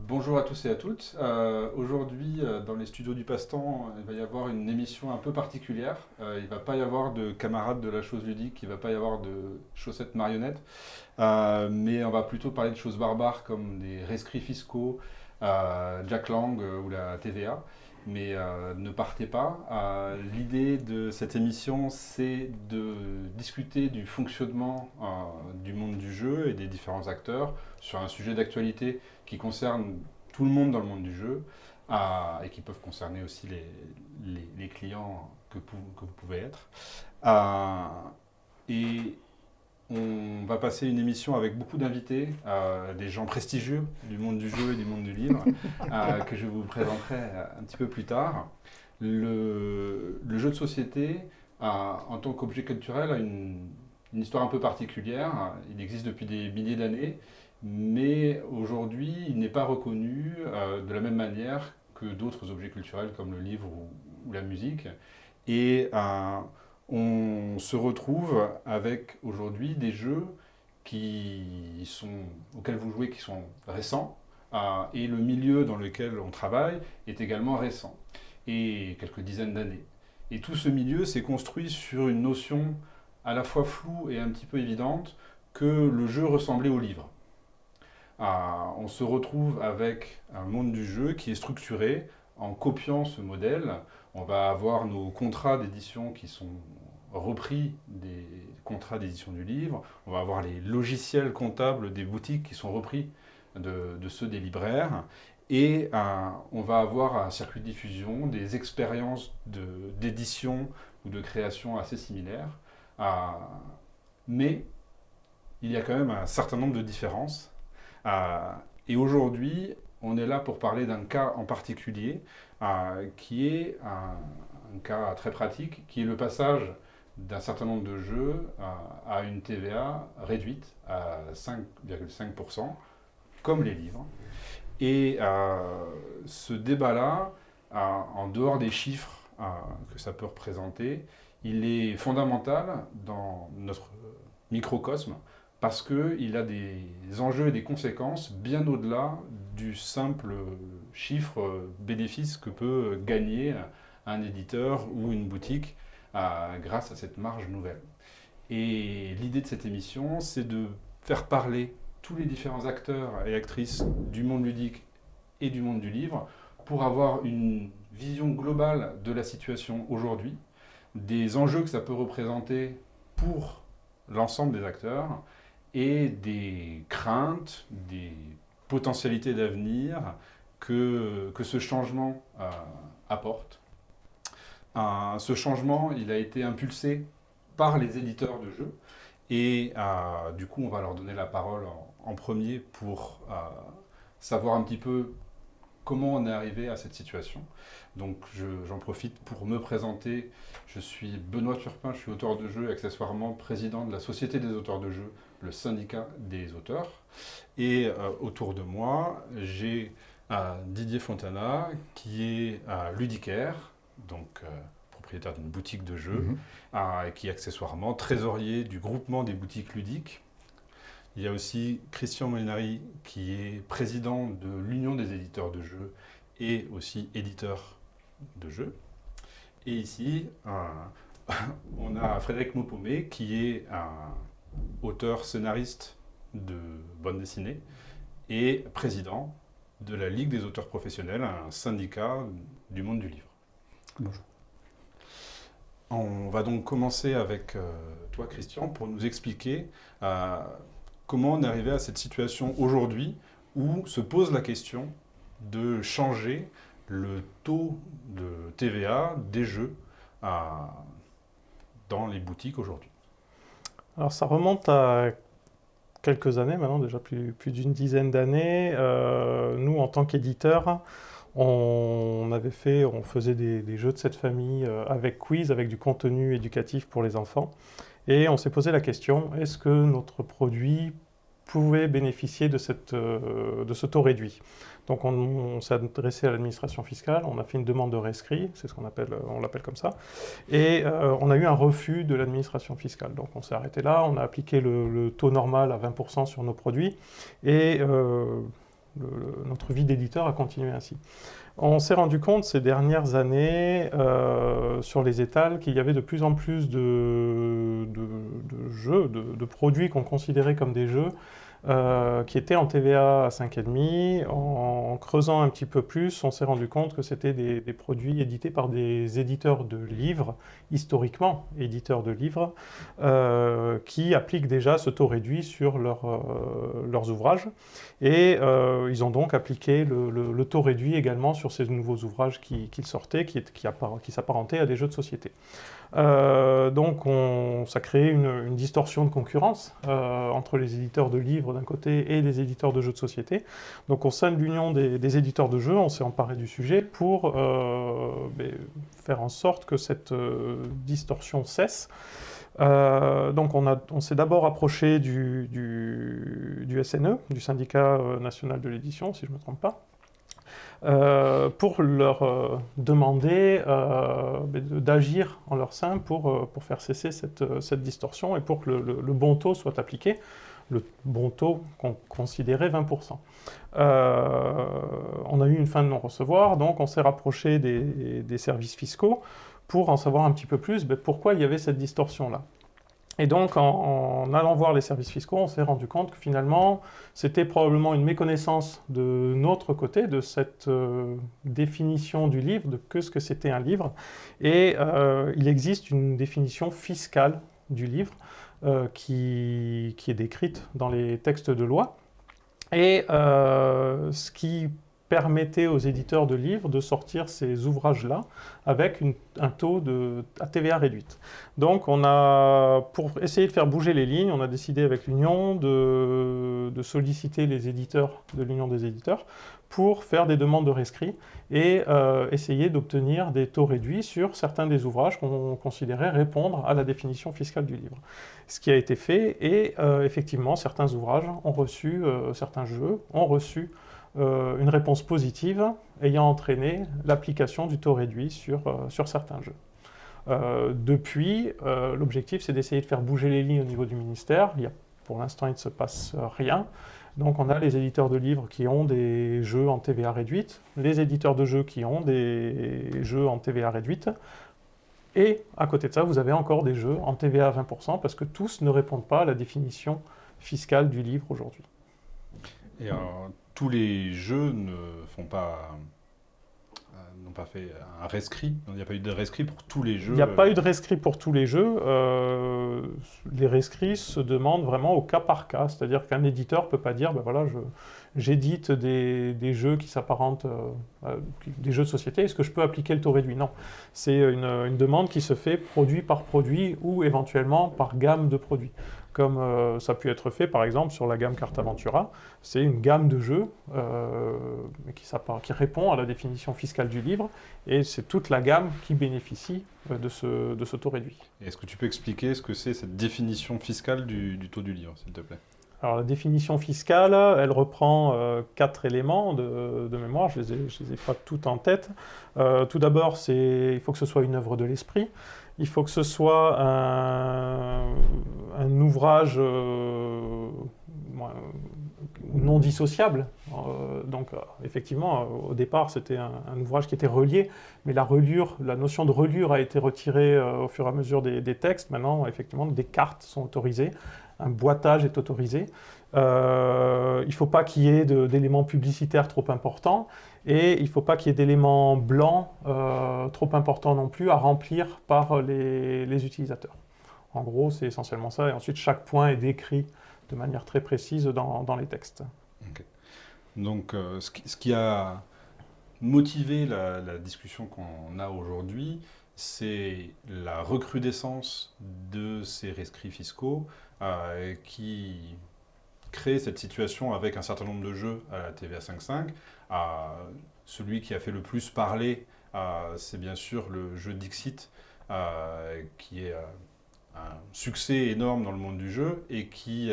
Bonjour à tous et à toutes. Aujourd'hui, dans les studios du Passe-Temps, il va y avoir une émission un peu particulière. Il ne va pas y avoir de camarades de la chose ludique, il ne va pas y avoir de chaussettes marionnettes, mais on va plutôt parler de choses barbares comme des rescrits fiscaux, Jack Lang ou la TVA. Mais ne partez pas. L'idée de cette émission, c'est de discuter du fonctionnement du monde du jeu et des différents acteurs sur un sujet d'actualité qui concerne tout le monde dans le monde du jeu et qui peuvent concerner aussi les clients que vous pouvez être. Euh, et on va passer une émission avec beaucoup d'invités, des gens prestigieux du monde du jeu et du monde du livre, que je vous présenterai un petit peu plus tard. Le jeu de société, en tant qu'objet culturel, a une histoire un peu particulière. Il existe depuis des milliers d'années, mais aujourd'hui, il n'est pas reconnu de la même manière que d'autres objets culturels comme le livre ou la musique. Et on se retrouve avec aujourd'hui des jeux auxquels vous jouez qui sont récents, et le milieu dans lequel on travaille est également récent, et quelques dizaines d'années. Et tout ce milieu s'est construit sur une notion à la fois floue et un petit peu évidente que le jeu ressemblait au livre. On se retrouve avec un monde du jeu qui est structuré en copiant ce modèle. On va avoir nos contrats d'édition qui sont repris des contrats d'édition du livre. On va avoir les logiciels comptables des boutiques qui sont repris de ceux des libraires. Et on va avoir un circuit de diffusion, des expériences d'édition ou de création assez similaires. Mais il y a quand même un certain nombre de différences. Et aujourd'hui, on est là pour parler d'un cas en particulier, qui est un cas très pratique, qui est le passage d'un certain nombre de jeux à une TVA réduite à 5,5%, comme les livres. Et ce débat-là, en dehors des chiffres que ça peut représenter, il est fondamental dans notre microcosme, parce qu'il a des enjeux et des conséquences bien au-delà du simple chiffre bénéfice que peut gagner un éditeur ou une boutique grâce à cette marge nouvelle. Et l'idée de cette émission, c'est de faire parler tous les différents acteurs et actrices du monde ludique et du monde du livre pour avoir une vision globale de la situation aujourd'hui, des enjeux que ça peut représenter pour l'ensemble des acteurs, et des craintes, des potentialités d'avenir que ce changement apporte. Ce changement, il a été impulsé par les éditeurs de jeux, et du coup, on va leur donner la parole en premier pour savoir un petit peu comment on est arrivé à cette situation. Donc j'en profite pour me présenter. Je suis Benoît Turpin, je suis auteur de jeux et accessoirement président de la Société des auteurs de jeux, le syndicat des auteurs. Et autour de moi, j'ai Didier Fontana, qui est ludicaire, donc propriétaire d'une boutique de jeux, et qui est accessoirement trésorier du groupement des boutiques ludiques. Il y a aussi Christian Molinari, qui est président de l'Union des éditeurs de jeux et aussi éditeur de jeux. Et ici, on a Frédéric Maupomé, qui est un auteur scénariste de bande dessinée et président de la Ligue des auteurs professionnels, un syndicat du monde du livre. Bonjour. On va donc commencer avec toi, Christian, pour nous expliquer comment on est arrivé à cette situation aujourd'hui où se pose la question de changer le taux de TVA des jeux dans les boutiques aujourd'hui. Alors ça remonte à quelques années maintenant, déjà plus d'une dizaine d'années. Nous, en tant qu'éditeurs, on faisait des jeux de cette famille avec quiz, avec du contenu éducatif pour les enfants. Et on s'est posé la question, est-ce que notre produit pouvait bénéficier de ce taux réduit? Donc on s'est adressé à l'administration fiscale, on a fait une demande de rescrit, c'est ce on l'appelle comme ça, et on a eu un refus de l'administration fiscale. Donc on s'est arrêté là, on a appliqué le taux normal à 20% sur nos produits, et notre vie d'éditeur a continué ainsi. On s'est rendu compte ces dernières années sur les étals qu'il y avait de plus en plus de jeux, de produits qu'on considérait comme des jeux, qui étaient en TVA à 5,5. En creusant un petit peu plus, on s'est rendu compte que c'était des produits édités par des éditeurs de livres, historiquement éditeurs de livres, qui appliquent déjà ce taux réduit sur leurs ouvrages. Et ils ont donc appliqué le taux réduit également sur ces nouveaux ouvrages qui sortaient, qui s'apparentaient à des jeux de société. Donc ça crée une distorsion de concurrence entre les éditeurs de livres d'un côté et les éditeurs de jeux de société. Donc au sein de l'union des éditeurs de jeux, on s'est emparé du sujet pour faire en sorte que cette distorsion cesse. Donc on s'est d'abord approché du SNE, du syndicat national de l'édition, si je ne me trompe pas, pour leur demander d'agir en leur sein pour faire cesser cette distorsion et pour que le bon taux soit appliqué, le bon taux qu'on considérait 20%. On a eu une fin de non-recevoir, donc on s'est rapproché des services fiscaux pour en savoir un petit peu plus pourquoi il y avait cette distorsion-là. Et donc, en allant voir les services fiscaux, on s'est rendu compte que finalement, c'était probablement une méconnaissance de notre côté de cette définition du livre, de ce que c'était un livre. Et il existe une définition fiscale du livre qui est décrite dans les textes de loi. Et ce qui permettait aux éditeurs de livres de sortir ces ouvrages-là avec un taux à TVA réduite. Donc pour essayer de faire bouger les lignes, on a décidé avec l'Union de solliciter les éditeurs de l'Union des éditeurs pour faire des demandes de rescrit et essayer d'obtenir des taux réduits sur certains des ouvrages qu'on considérait répondre à la définition fiscale du livre. Ce qui a été fait et effectivement certains ouvrages ont reçu, certains jeux ont reçu une réponse positive ayant entraîné l'application du taux réduit sur certains jeux. Depuis, l'objectif c'est d'essayer de faire bouger les lignes au niveau du ministère. Pour l'instant, il ne se passe rien. Donc on a les éditeurs de livres qui ont des jeux en TVA réduite, les éditeurs de jeux qui ont des jeux en TVA réduite, et à côté de ça, vous avez encore des jeux en TVA à 20%, parce que tous ne répondent pas à la définition fiscale du livre aujourd'hui. Et tous les jeux n'ont pas fait un rescrit. Il n'y a pas eu de rescrit pour tous les jeux. Il n'y a pas eu de rescrit pour tous les jeux. Les rescrits se demandent vraiment au cas par cas. C'est-à-dire qu'un éditeur ne peut pas dire, voilà, j'édite des jeux qui s'apparentent des jeux de société, est-ce que je peux appliquer le taux réduit? Non. C'est une demande qui se fait produit par produit ou éventuellement par gamme de produits. Comme ça a pu être fait par exemple sur la gamme Cartaventura. C'est une gamme de jeux qui répond à la définition fiscale du livre et c'est toute la gamme qui bénéficie de ce taux réduit. Est-ce que tu peux expliquer ce que c'est cette définition fiscale du taux du livre, s'il te plaît? Alors la définition fiscale, elle reprend 4 éléments de mémoire, je les ai pas toutes en tête. Tout d'abord, il faut que ce soit une œuvre de l'esprit. Il faut que ce soit un ouvrage non dissociable. Donc effectivement, au départ, c'était un ouvrage qui était relié, mais la notion de reliure a été retirée au fur et à mesure des textes. Maintenant, effectivement, des cartes sont autorisées, un boitage est autorisé. Il ne faut pas qu'il y ait d'éléments publicitaires trop importants et il ne faut pas qu'il y ait d'éléments blancs trop importants non plus à remplir par les utilisateurs. En gros, c'est essentiellement ça. Et ensuite, chaque point est décrit de manière très précise dans les textes. Okay. Donc, ce qui a motivé la discussion qu'on a aujourd'hui, c'est la recrudescence de ces rescrits fiscaux qui créent cette situation avec un certain nombre de jeux à la TVA 5.5. Celui qui a fait le plus parler, c'est bien sûr le jeu Dixit, qui est un succès énorme dans le monde du jeu et qui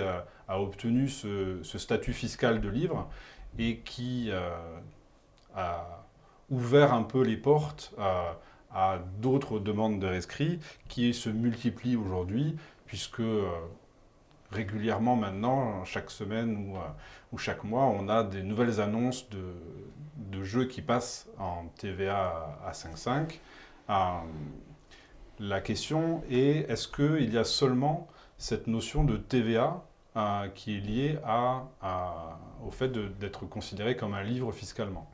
a obtenu ce statut fiscal de livre et qui a ouvert un peu les portes à d'autres demandes de rescrit qui se multiplient aujourd'hui puisque régulièrement maintenant, chaque semaine ou chaque mois, on a des nouvelles annonces de jeux qui passent en TVA à 5,5. La question est, est-ce qu'il y a seulement cette notion de TVA qui est liée au fait d'être considéré comme un livre fiscalement?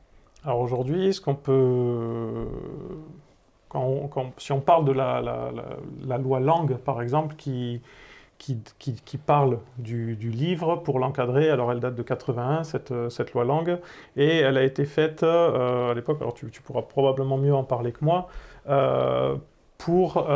Alors aujourd'hui, ce qu'on peut... si on parle de la loi Langue, par exemple, qui parle du livre pour l'encadrer. Alors elle date de 81, cette loi Langue, et elle a été faite à l'époque, alors tu pourras probablement mieux en parler que moi, pour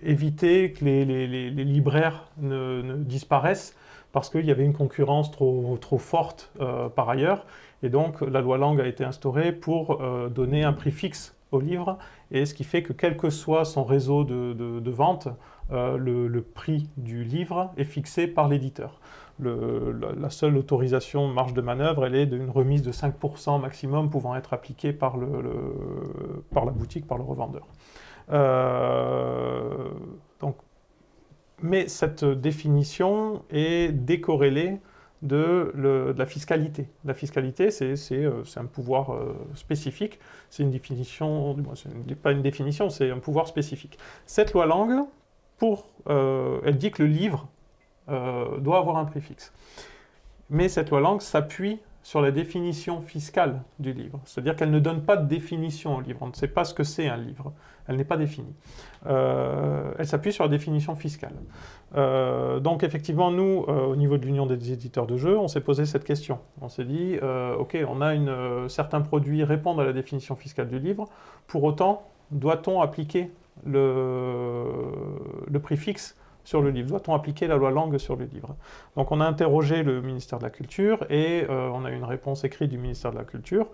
éviter que les libraires ne disparaissent, parce qu'il y avait une concurrence trop forte par ailleurs, et donc la loi Langue a été instaurée pour donner un prix fixe au livre, et ce qui fait que quel que soit son réseau de vente, le prix du livre est fixé par l'éditeur. La seule autorisation marge de manœuvre, elle est d'une remise de 5% maximum pouvant être appliquée par la boutique, par le revendeur. Mais cette définition est décorrélée de la fiscalité. La fiscalité, c'est un pouvoir spécifique, c'est une définition, ce n'est pas une définition, c'est un pouvoir spécifique. Cette loi Langue, elle dit que le livre doit avoir un prix fixe. Mais cette loi Langue s'appuie sur la définition fiscale du livre. C'est-à-dire qu'elle ne donne pas de définition au livre. On ne sait pas ce que c'est un livre. Elle n'est pas définie. Elle s'appuie sur la définition fiscale. Donc effectivement, nous, au niveau de l'Union des éditeurs de jeux, on s'est posé cette question. On s'est dit, ok, on a certains produits répondent à la définition fiscale du livre. Pour autant, doit-on appliquer le prix fixe sur le livre? Doit-on appliquer la loi Langue sur le livre? Donc on a interrogé le ministère de la Culture et on a eu une réponse écrite du ministère de la Culture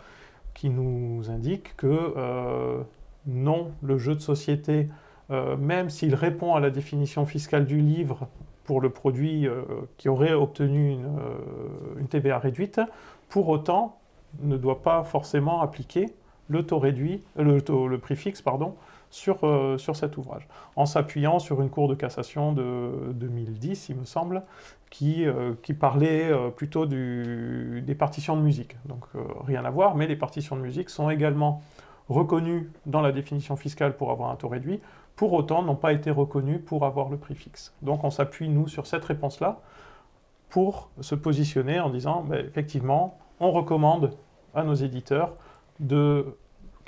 qui nous indique que non, le jeu de société, même s'il répond à la définition fiscale du livre pour le produit qui aurait obtenu une TVA réduite, pour autant ne doit pas forcément appliquer le taux réduit, le prix fixe, pardon, sur cet ouvrage, en s'appuyant sur une cour de cassation de 2010, il me semble, qui parlait plutôt des partitions de musique. Donc rien à voir, mais les partitions de musique sont également reconnues dans la définition fiscale pour avoir un taux réduit, pour autant n'ont pas été reconnues pour avoir le prix fixe. Donc on s'appuie, nous, sur cette réponse-là, pour se positionner en disant, effectivement, on recommande à nos éditeurs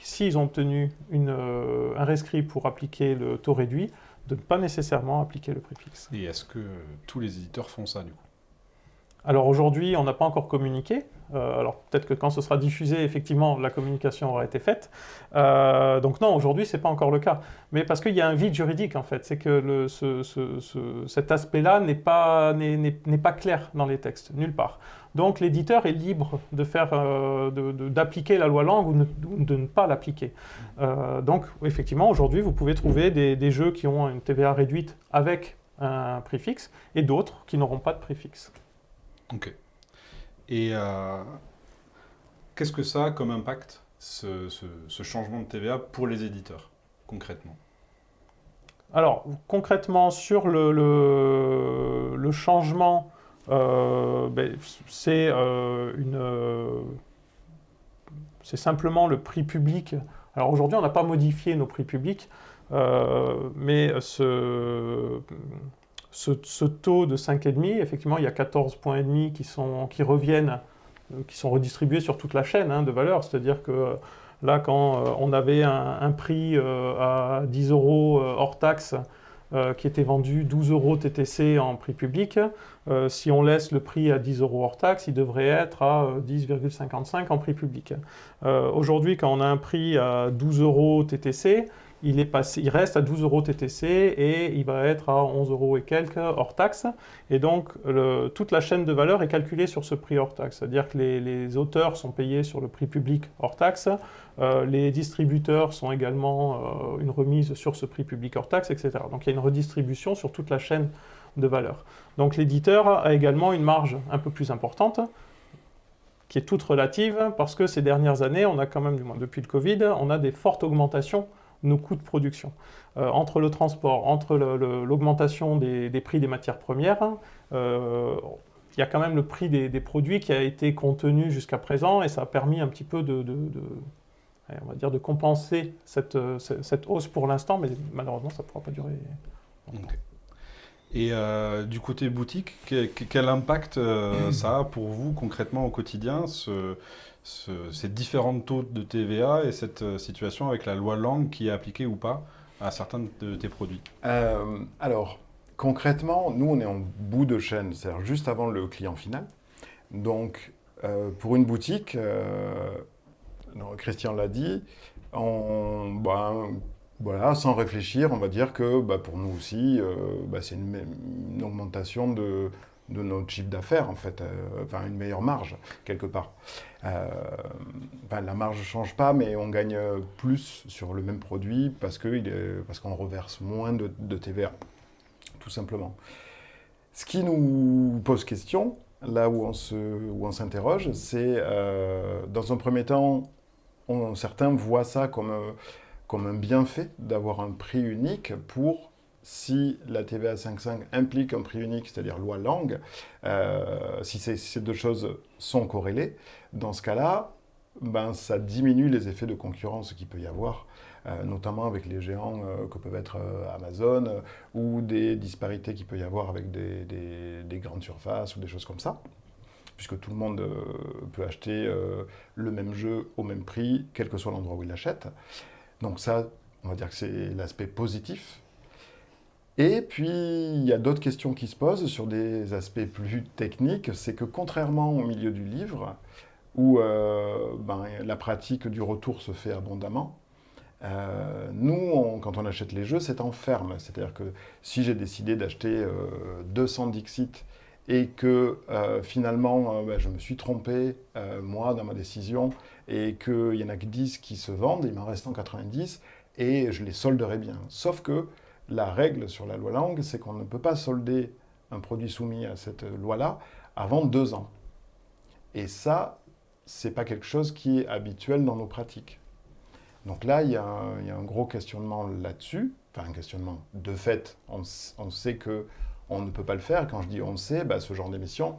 s'ils ont obtenu un rescrit pour appliquer le taux réduit, de ne pas nécessairement appliquer le prix fixe. Et est-ce que tous les éditeurs font ça, du coup? Alors aujourd'hui, on n'a pas encore communiqué. Alors peut-être que quand ce sera diffusé, effectivement, la communication aura été faite. Donc non, aujourd'hui, ce n'est pas encore le cas. Mais parce qu'il y a un vide juridique, en fait. C'est que cet aspect-là n'est pas clair dans les textes, nulle part. Donc l'éditeur est libre d'appliquer la loi Langue ou de ne pas l'appliquer. Donc effectivement, aujourd'hui, vous pouvez trouver des jeux qui ont une TVA réduite avec un prix fixe et d'autres qui n'auront pas de prix fixe. Ok. Et qu'est-ce que ça a comme impact, ce changement de TVA pour les éditeurs, concrètement? Alors, concrètement, sur le changement, c'est simplement le prix public. Alors aujourd'hui, on n'a pas modifié nos prix publics, mais ce taux de 5,5, effectivement, il y a 14,5 points qui reviennent, qui sont redistribués sur toute la chaîne de valeur. C'est-à-dire que là, quand on avait un prix à 10 € hors taxe, qui était vendu 12 € TTC en prix public, si on laisse le prix à 10 € hors taxe, il devrait être à 10,55 en prix public. Aujourd'hui, quand on a un prix à 12 € TTC, il reste à 12 € TTC et il va être à 11 € et quelques hors taxe. Et donc, toute la chaîne de valeur est calculée sur ce prix hors taxe. C'est-à-dire que les auteurs sont payés sur le prix public hors taxe, les distributeurs sont également une remise sur ce prix public hors taxe, etc. Donc, il y a une redistribution sur toute la chaîne de valeur. Donc, l'éditeur a également une marge un peu plus importante, qui est toute relative, parce que ces dernières années, on a quand même, du moins depuis le Covid, on a des fortes augmentations nos coûts de production. Entre le transport, entre l'augmentation des prix des matières premières, il y a quand même le prix des produits qui a été contenu jusqu'à présent et ça a permis un petit peu on va dire de compenser cette hausse pour l'instant, mais malheureusement ça ne pourra pas durer longtemps. Ok. Et du côté boutique, quel impact ça a pour vous concrètement au quotidien, ces différents taux de TVA et cette situation avec la loi Lang qui est appliquée ou pas à certains de tes produits? Alors, concrètement, nous, on est en bout de chaîne, c'est-à-dire juste avant le client final. Donc, pour une boutique, Christian l'a dit, voilà, sans réfléchir, on va dire que pour nous aussi, c'est une augmentation de notre chiffre d'affaires, en fait, enfin une meilleure marge, quelque part. La marge ne change pas, mais on gagne plus sur le même produit parce qu'on reverse moins de TVA, tout simplement. Ce qui nous pose question, là où on s'interroge, c'est, dans un premier temps, certains voient ça comme un bienfait d'avoir un prix unique pour, si la TVA 5.5 implique un prix unique, c'est-à-dire loi Lang, si ces deux choses sont corrélées, dans ce cas-là, ça diminue les effets de concurrence qu'il peut y avoir, notamment avec les géants que peuvent être Amazon, ou des disparités qu'il peut y avoir avec des grandes surfaces ou des choses comme ça, puisque tout le monde peut acheter le même jeu au même prix, quel que soit l'endroit où il l'achète. Donc ça, on va dire que c'est l'aspect positif. Et puis, il y a d'autres questions qui se posent sur des aspects plus techniques. C'est que contrairement au milieu du livre, où la pratique du retour se fait abondamment, nous, quand on achète les jeux, c'est en ferme. C'est-à-dire que si j'ai décidé d'acheter 200 Dixit et que finalement, je me suis trompé, moi, dans ma décision, et qu'il n'y en a que 10 qui se vendent, il m'en reste 190, et je les solderai bien. Sauf que la règle sur la loi Lang, c'est qu'on ne peut pas solder un produit soumis à cette loi-là avant 2 ans. Et ça, c'est pas quelque chose qui est habituel dans nos pratiques. Donc là, il y a un gros questionnement là-dessus, enfin un questionnement de fait, on sait qu'on ne peut pas le faire. Quand je dis on sait, ce genre d'émission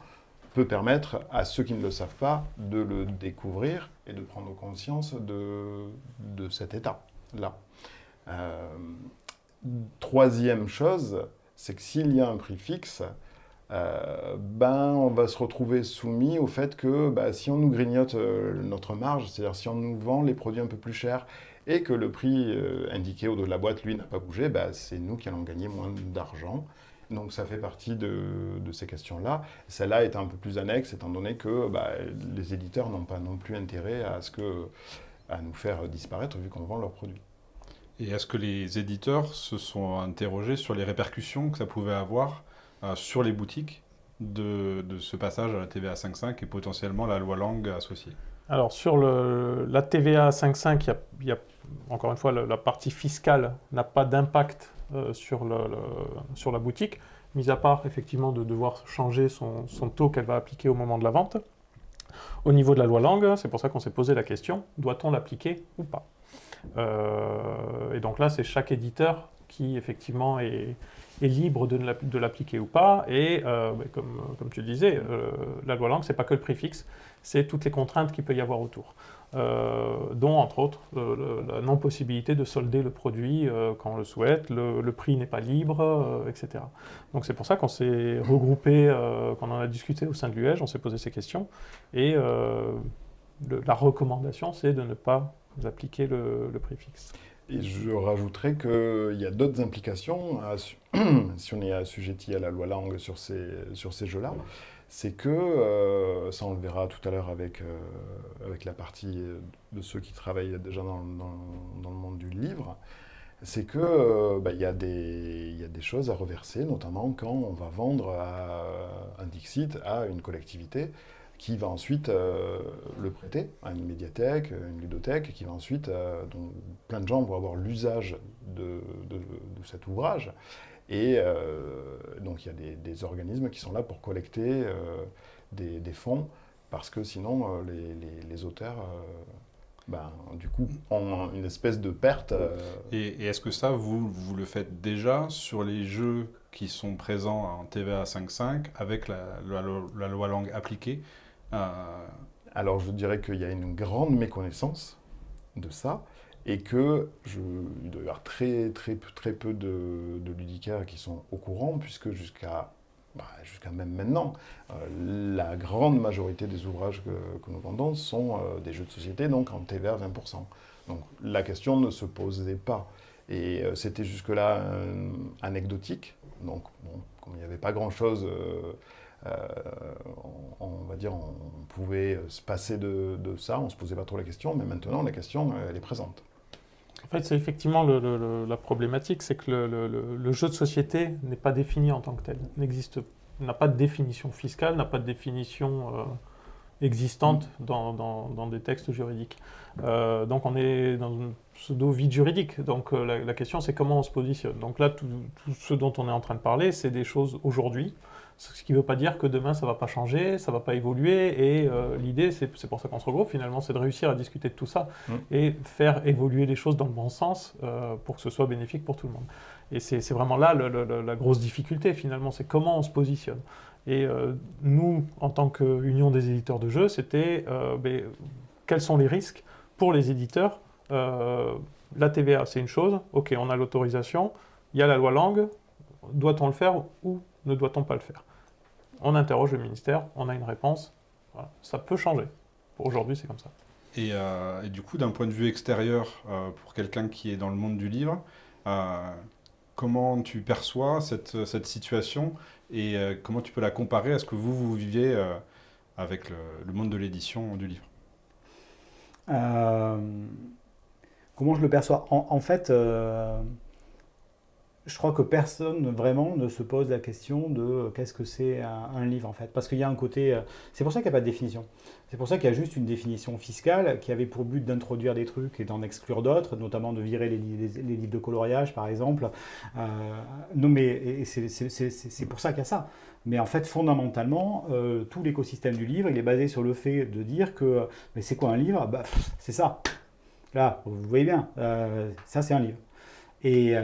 peut permettre à ceux qui ne le savent pas de le découvrir et de prendre conscience de cet état-là. Troisième chose, c'est que s'il y a un prix fixe, on va se retrouver soumis au fait que si on nous grignote notre marge, c'est-à-dire si on nous vend les produits un peu plus chers et que le prix indiqué au dos de la boîte, lui, n'a pas bougé, c'est nous qui allons gagner moins d'argent. Donc ça fait partie de ces questions-là. Celle-là est un peu plus annexe, étant donné que les éditeurs n'ont pas non plus intérêt à nous faire disparaître vu qu'on vend leurs produits. Et est-ce que les éditeurs se sont interrogés sur les répercussions que ça pouvait avoir sur les boutiques de ce passage à la TVA 5.5 et potentiellement la loi Lang associée? Alors sur la TVA 5.5, il y a encore une fois la partie fiscale n'a pas d'impact sur la boutique, mis à part effectivement de devoir changer son taux qu'elle va appliquer au moment de la vente. Au niveau de la loi Lang, c'est pour ça qu'on s'est posé la question, doit-on l'appliquer ou pas? Et donc là, c'est chaque éditeur qui effectivement est libre de l'appliquer ou pas. Et comme tu le disais, la loi Lang, c'est pas que le prix fixe, c'est toutes les contraintes qu'il peut y avoir autour. Dont entre autres la non-possibilité de solder le produit quand on le souhaite, le prix n'est pas libre, etc. Donc c'est pour ça qu'on s'est regroupé, qu'on en a discuté au sein de l'UEJ, on s'est posé ces questions. Et la recommandation, c'est de ne pas appliquer le prix fixe. Et je rajouterais qu'il y a d'autres implications si on est assujetti à la loi Lang sur ces jeux-là. C'est que, ça on le verra tout à l'heure avec la partie de ceux qui travaillent déjà dans le monde du livre, c'est que y a des choses à reverser, notamment quand on va vendre un Dixit à une collectivité qui va ensuite le prêter à une médiathèque, une ludothèque, qui va ensuite, dont plein de gens vont avoir l'usage de cet ouvrage. Et donc il y a des organismes qui sont là pour collecter des fonds, parce que sinon les auteurs du coup, ont une espèce de perte. Et est-ce que ça, vous le faites déjà sur les jeux qui sont présents en TVA 5.5 avec la loi langue appliquée Alors, je dirais qu'il y a une grande méconnaissance de ça et que il doit y avoir très, très, très peu de ludicaires qui sont au courant, puisque jusqu'à même maintenant, la grande majorité des ouvrages que nous vendons sont des jeux de société, donc en TVA 20%. Donc la question ne se posait pas. Et c'était jusque-là anecdotique. Donc, bon, comme il n'y avait pas grand-chose, on va dire, on pouvait se passer de ça, on ne se posait pas trop la question, mais maintenant, la question, elle est présente. En fait, c'est effectivement la problématique, c'est que le jeu de société n'est pas défini en tant que tel, n'a pas de définition fiscale, n'a pas de définition existante dans des textes juridiques. Donc on est dans une pseudo-vide juridique. Donc la question, c'est comment on se positionne. Donc là, tout ce dont on est en train de parler, c'est des choses aujourd'hui. Ce qui ne veut pas dire que demain, ça ne va pas changer, ça ne va pas évoluer. Et l'idée, c'est pour ça qu'on se regroupe, finalement, c'est de réussir à discuter de tout ça et faire évoluer les choses dans le bon sens pour que ce soit bénéfique pour tout le monde. Et c'est vraiment là la grosse difficulté, finalement, c'est comment on se positionne. Et nous, en tant qu'union des éditeurs de jeux, c'était quels sont les risques pour les éditeurs. La TVA, c'est une chose. OK, on a l'autorisation. Il y a la loi langue. Doit-on le faire ou ne doit-on pas le faire? On interroge le ministère, on a une réponse. Voilà. Ça peut changer. Pour aujourd'hui, c'est comme ça. Et du coup, d'un point de vue extérieur, pour quelqu'un qui est dans le monde du livre, comment tu perçois cette situation et comment tu peux la comparer à ce que vous viviez avec le monde de l'édition du livre? Comment je le perçois? En fait, je crois que personne vraiment ne se pose la question de qu'est-ce que c'est un livre en fait. Parce qu'il y a un côté. C'est pour ça qu'il n'y a pas de définition. C'est pour ça qu'il y a juste une définition fiscale qui avait pour but d'introduire des trucs et d'en exclure d'autres, notamment de virer les livres de coloriage par exemple. Non, mais c'est pour ça qu'il y a ça. Mais en fait, fondamentalement, tout l'écosystème du livre, il est basé sur le fait de dire que. Mais c'est quoi un livre? C'est ça. Là, vous voyez bien, ça c'est un livre. Et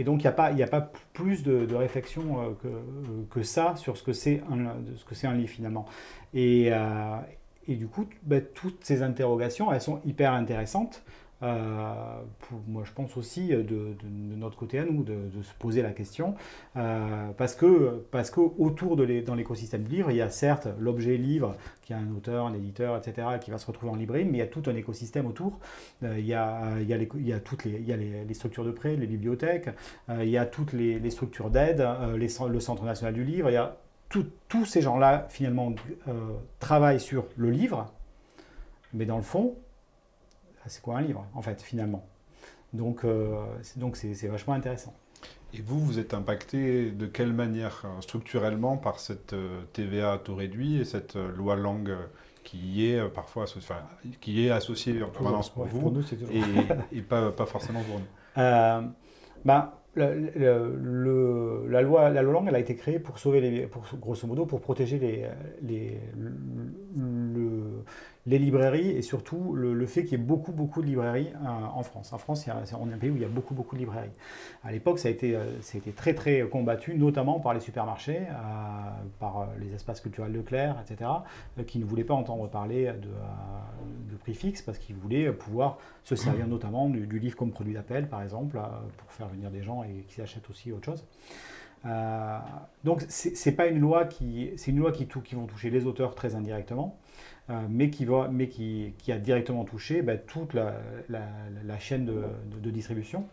donc, il n'y a pas plus de réflexion que ça sur ce que c'est un livre finalement. Et du coup, toutes ces interrogations, elles sont hyper intéressantes. Moi, je pense aussi de notre côté à nous, de se poser la question, parce que autour dans l'écosystème du livre, il y a certes l'objet livre, qui a un auteur, un éditeur, etc., qui va se retrouver en librairie, mais il y a tout un écosystème autour. Il y a les structures de prêt, les bibliothèques, il y a toutes les structures d'aide, le Centre national du livre, il y a tous ces gens-là, finalement, travaillent sur le livre, mais dans le fond, c'est quoi un livre, en fait, finalement. Donc c'est vachement intéressant. Et vous êtes impacté de quelle manière structurellement par cette TVA à taux réduit et cette loi langue qui y est parfois associée en permanence pour vous, pour nous, c'est toujours... et pas forcément pour nous? La loi langue, elle a été créée pour sauver grosso modo, pour protéger les librairies et surtout le fait qu'il y ait beaucoup de librairies en France. En France, on est un pays où il y a beaucoup de librairies. À l'époque, ça a été très très combattu, notamment par les supermarchés, par les espaces culturels Leclerc, etc., qui ne voulaient pas entendre parler de prix fixe parce qu'ils voulaient pouvoir se servir notamment du livre comme produit d'appel, par exemple, pour faire venir des gens et qu'ils achètent aussi autre chose. Donc c'est pas une loi c'est une loi qui vont toucher les auteurs très indirectement, mais qui a directement touché toute la chaîne de distribution.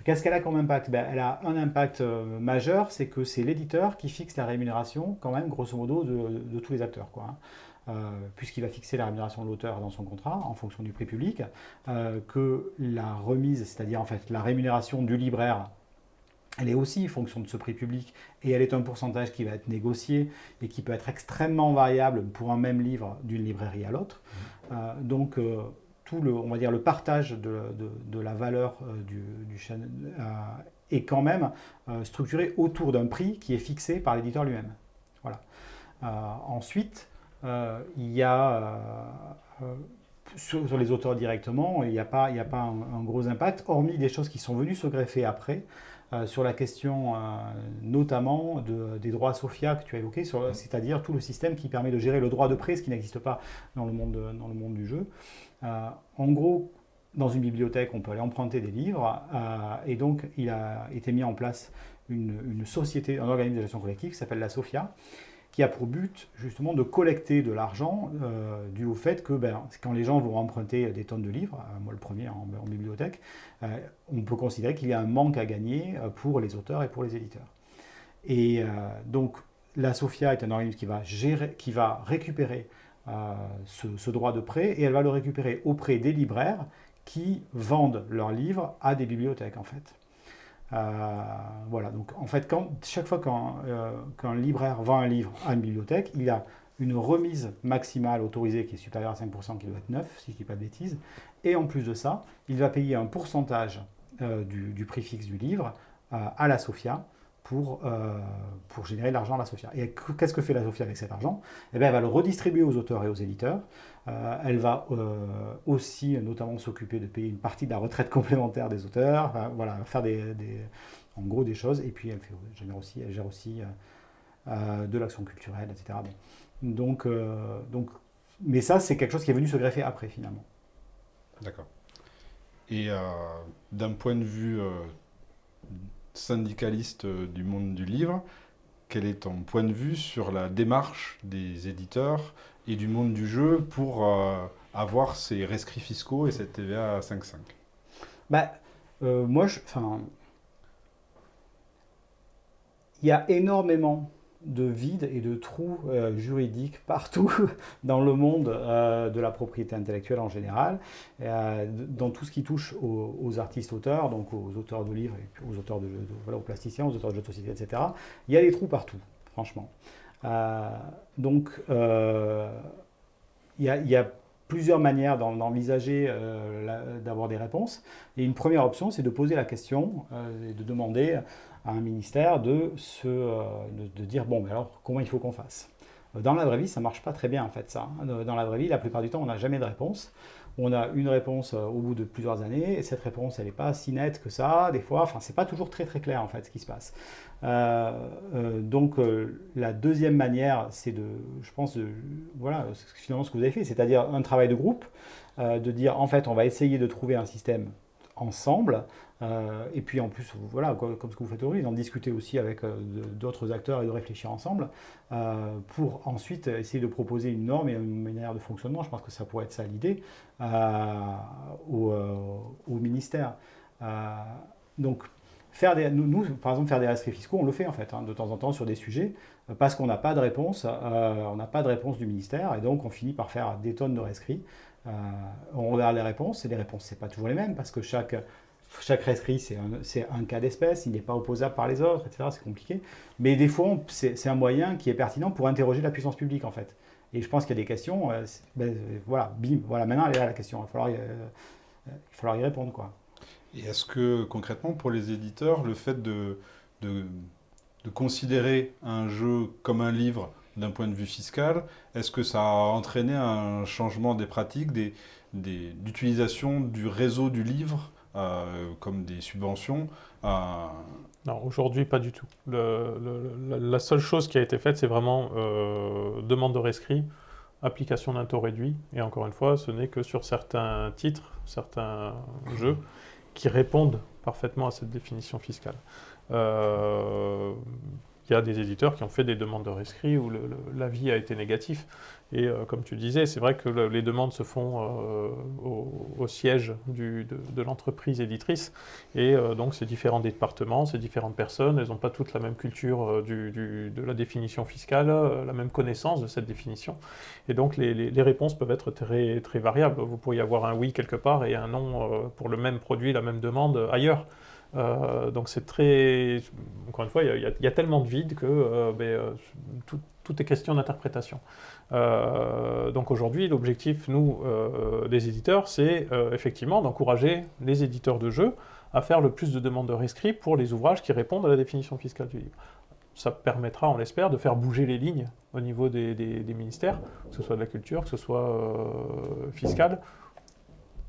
Qu'est-ce qu'elle a comme impact? Elle a un impact majeur, c'est que c'est l'éditeur qui fixe la rémunération quand même grosso modo de tous les acteurs, quoi. Puisqu'il va fixer la rémunération de l'auteur dans son contrat en fonction du prix public, que la remise, c'est-à-dire en fait la rémunération du libraire, elle est aussi en fonction de ce prix public et elle est un pourcentage qui va être négocié et qui peut être extrêmement variable pour un même livre d'une librairie à l'autre. Donc on va dire le partage de la valeur du channel est quand même structuré autour d'un prix qui est fixé par l'éditeur lui-même. Voilà. Ensuite, il y a sur les auteurs directement, il n'y a pas un gros impact, hormis des choses qui sont venues se greffer après, sur la question notamment des droits SOFIA que tu as évoqué, c'est-à-dire tout le système qui permet de gérer le droit de prêt, ce qui n'existe pas dans le monde du jeu. En gros, dans une bibliothèque, on peut aller emprunter des livres, et donc il a été mis en place une société, un organisme de gestion collective qui s'appelle la SOFIA, qui a pour but justement de collecter de l'argent dû au fait que quand les gens vont emprunter des tonnes de livres, moi le premier en bibliothèque, on peut considérer qu'il y a un manque à gagner pour les auteurs et pour les éditeurs. Et donc la SOFIA est un organisme qui va récupérer ce droit de prêt, et elle va le récupérer auprès des libraires qui vendent leurs livres à des bibliothèques en fait. Voilà, donc en fait, chaque fois qu'un libraire vend un livre à une bibliothèque, il y a une remise maximale autorisée qui est supérieure à 5%, qui doit être 9, si je ne dis pas de bêtises, et en plus de ça, il va payer un pourcentage du prix fixe du livre à la SOFIA pour générer de l'argent à la SOFIA. Et qu'est-ce que fait la SOFIA avec cet argent? Eh bien, elle va le redistribuer aux auteurs et aux éditeurs. Elle va aussi notamment s'occuper de payer une partie de la retraite complémentaire des auteurs, voilà, faire en gros des choses, et puis elle gère aussi de l'action culturelle, etc. Bon. Donc, mais ça, c'est quelque chose qui est venu se greffer après, finalement. D'accord. Et d'un point de vue syndicaliste du monde du livre, quel est ton point de vue sur la démarche des éditeurs et du monde du jeu pour avoir ces rescrits fiscaux et cette TVA à 5,5? Moi, il y a énormément de vides et de trous juridiques partout dans le monde de la propriété intellectuelle en général, dans tout ce qui touche aux artistes-auteurs, donc aux auteurs de livres, et puis aux auteurs aux plasticiens, aux auteurs de jeux de société, etc. Il y a des trous partout, franchement. Donc, il y a plusieurs manières d'envisager d'avoir des réponses. Et une première option, c'est de poser la question et de demander à un ministère de dire, bon, mais alors, comment il faut qu'on fasse? Dans la vraie vie, ça ne marche pas très bien, en fait, ça. Dans la vraie vie, la plupart du temps, on n'a jamais de réponse. On a une réponse au bout de plusieurs années, et cette réponse, elle n'est pas si nette que ça, des fois. Enfin, c'est pas toujours très, très clair, en fait, ce qui se passe. Donc, la deuxième manière, c'est voilà, finalement, ce que vous avez fait, c'est-à-dire un travail de groupe, de dire, en fait, on va essayer de trouver un système ensemble, et puis en plus, voilà, comme ce que vous faites aujourd'hui, d'en discuter aussi avec d'autres acteurs et de réfléchir ensemble, pour ensuite essayer de proposer une norme et une manière de fonctionnement. Je pense que ça pourrait être ça l'idée, au ministère. Donc, nous, par exemple, faire des rescrits fiscaux, on le fait en fait, de temps en temps sur des sujets, parce qu'on n'a pas de réponse, du ministère, et donc on finit par faire des tonnes de rescrits. On regarde les réponses, et les réponses, c'est pas toujours les mêmes, parce que chaque rescrit, c'est un cas d'espèce, il n'est pas opposable par les autres, etc. C'est compliqué. Mais des fois, c'est un moyen qui est pertinent pour interroger la puissance publique, en fait. Et je pense qu'il y a des questions, voilà, bim, voilà, maintenant elle est là la question, il va falloir y répondre, quoi. Et est-ce que, concrètement, pour les éditeurs, le fait de considérer un jeu comme un livre d'un point de vue fiscal, est-ce que ça a entraîné un changement des pratiques, d'utilisation du réseau du livre, comme des subventions Non, aujourd'hui, pas du tout. La seule chose qui a été faite, c'est vraiment demande de rescrit, application d'un taux réduit. Et encore une fois, ce n'est que sur certains titres, certains jeux, qui répondent parfaitement à cette définition fiscale. Il y a des éditeurs qui ont fait des demandes de rescrit où l'avis a été négatif. Et comme tu disais, c'est vrai que les demandes se font au siège de l'entreprise éditrice. Et donc, c'est différents départements, c'est différentes personnes. Elles n'ont pas toutes la même culture de la définition fiscale, la même connaissance de cette définition. Et donc, les réponses peuvent être très, très variables. Vous pourriez avoir un oui quelque part et un non pour le même produit, la même demande ailleurs. Donc c'est très... Encore une fois, il y a tellement de vide que tout est question d'interprétation. Donc aujourd'hui, l'objectif, nous, des éditeurs, c'est effectivement d'encourager les éditeurs de jeux à faire le plus de demandes de rescrit pour les ouvrages qui répondent à la définition fiscale du livre. ça permettra, on l'espère, de faire bouger les lignes au niveau des ministères, que ce soit de la culture, que ce soit fiscal,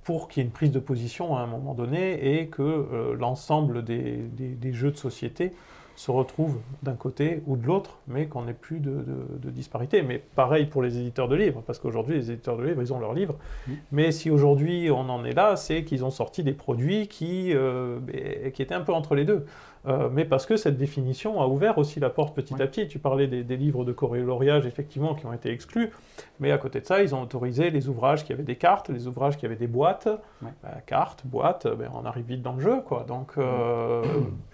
pour qu'il y ait une prise de position à un moment donné et que l'ensemble des jeux de société se retrouvent d'un côté ou de l'autre, mais qu'on n'ait plus de disparité. Mais pareil pour les éditeurs de livres, parce qu'aujourd'hui, les éditeurs de livres, ils ont leurs livres. Mais si aujourd'hui on en est là, c'est qu'ils ont sorti des produits qui étaient un peu entre les deux. Mais parce que cette définition a ouvert aussi la porte petit à petit. Tu parlais des livres de coloriage, effectivement, qui ont été exclus. Mais à côté de ça, ils ont autorisé les ouvrages qui avaient des cartes, les ouvrages qui avaient des boîtes. Cartes, boîtes, on arrive vite dans le jeu, quoi. Donc,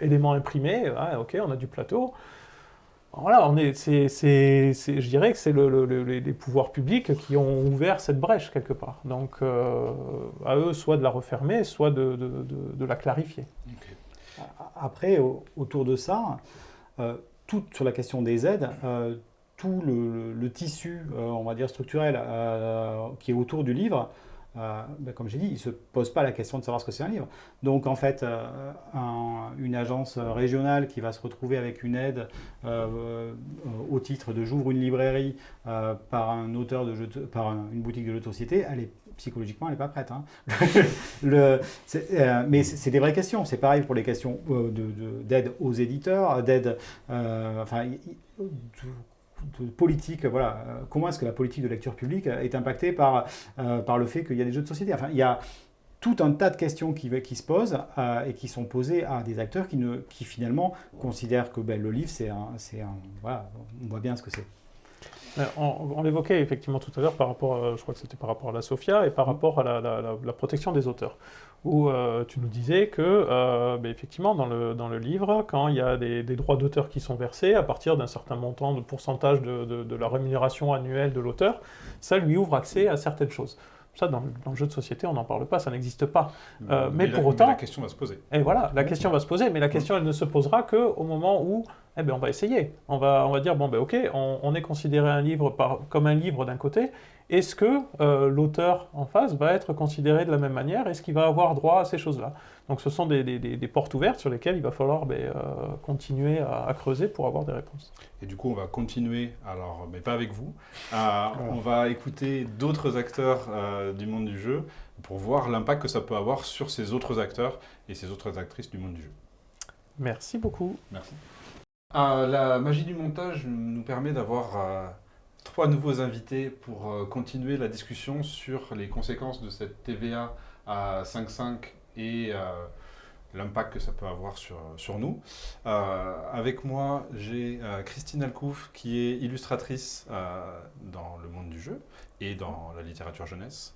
éléments imprimés, ok, on a du plateau. Voilà, je dirais que c'est les pouvoirs publics qui ont ouvert cette brèche quelque part. Donc, à eux, soit de la refermer, soit de la clarifier. Okay. Après, autour de ça, tout sur la question des aides, tout le tissu, on va dire structurel, qui est autour du livre, comme j'ai dit, il ne se pose pas la question de savoir ce que c'est un livre. Donc en fait, une agence régionale qui va se retrouver avec une aide au titre de j'ouvre une librairie par un auteur de jeu, par une boutique de jeux de société, psychologiquement, elle n'est pas prête. Hein. Mais c'est des vraies questions. C'est pareil pour les questions d'aide aux éditeurs, d'aide, de politique. Voilà. Comment est-ce que la politique de lecture publique est impactée par le fait qu'il y a des jeux de société? Enfin, il y a tout un tas de questions qui se posent et qui sont posées à des acteurs qui finalement considèrent que le livre, voilà, on voit bien ce que c'est. On l'évoquait effectivement tout à l'heure par rapport, je crois que c'était par rapport à la SOFIA et par rapport à la protection des auteurs, où tu nous disais que effectivement dans le livre, quand il y a des droits d'auteur qui sont versés, à partir d'un certain montant de pourcentage de la rémunération annuelle de l'auteur, ça lui ouvre accès à certaines choses. Ça, dans le jeu de société, on n'en parle pas, ça n'existe pas. Mais pour autant... la question va se poser. Et voilà, la question va se poser, mais la question, elle ne se posera qu'au moment où on va essayer. On va dire, ok, on est considéré un livre comme un livre d'un côté. Est-ce que l'auteur en face va être considéré de la même manière? Est-ce qu'il va avoir droit à ces choses-là? Donc ce sont des portes ouvertes sur lesquelles il va falloir continuer à creuser pour avoir des réponses. Et du coup, on va continuer, alors, mais pas avec vous. On va écouter d'autres acteurs du monde du jeu pour voir l'impact que ça peut avoir sur ces autres acteurs et ces autres actrices du monde du jeu. Merci beaucoup. Merci. La magie du montage nous permet d'avoir 3 nouveaux invités pour continuer la discussion sur les conséquences de cette TVA à 5,5 et l'impact que ça peut avoir sur nous. Avec moi, j'ai Christine Alcouf, qui est illustratrice dans le monde du jeu et dans la littérature jeunesse.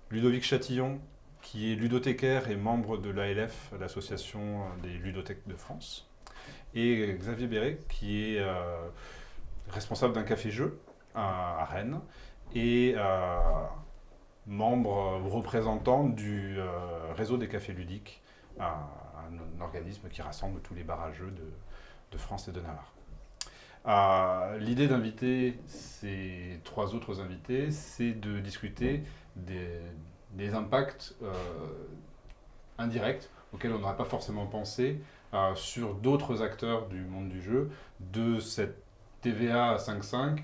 Ludovic Chatillon, qui est ludothécaire et membre de l'ALF, l'association des ludothèques de France. Et Xavier Béret, qui est responsable d'un café-jeu à Rennes et membre ou représentant du réseau des cafés ludiques, un organisme qui rassemble tous les bars à jeux de France et de Navarre. L'idée d'inviter ces 3 autres invités, c'est de discuter des impacts indirects auxquels on n'aurait pas forcément pensé sur d'autres acteurs du monde du jeu, de cette TVA à 5,5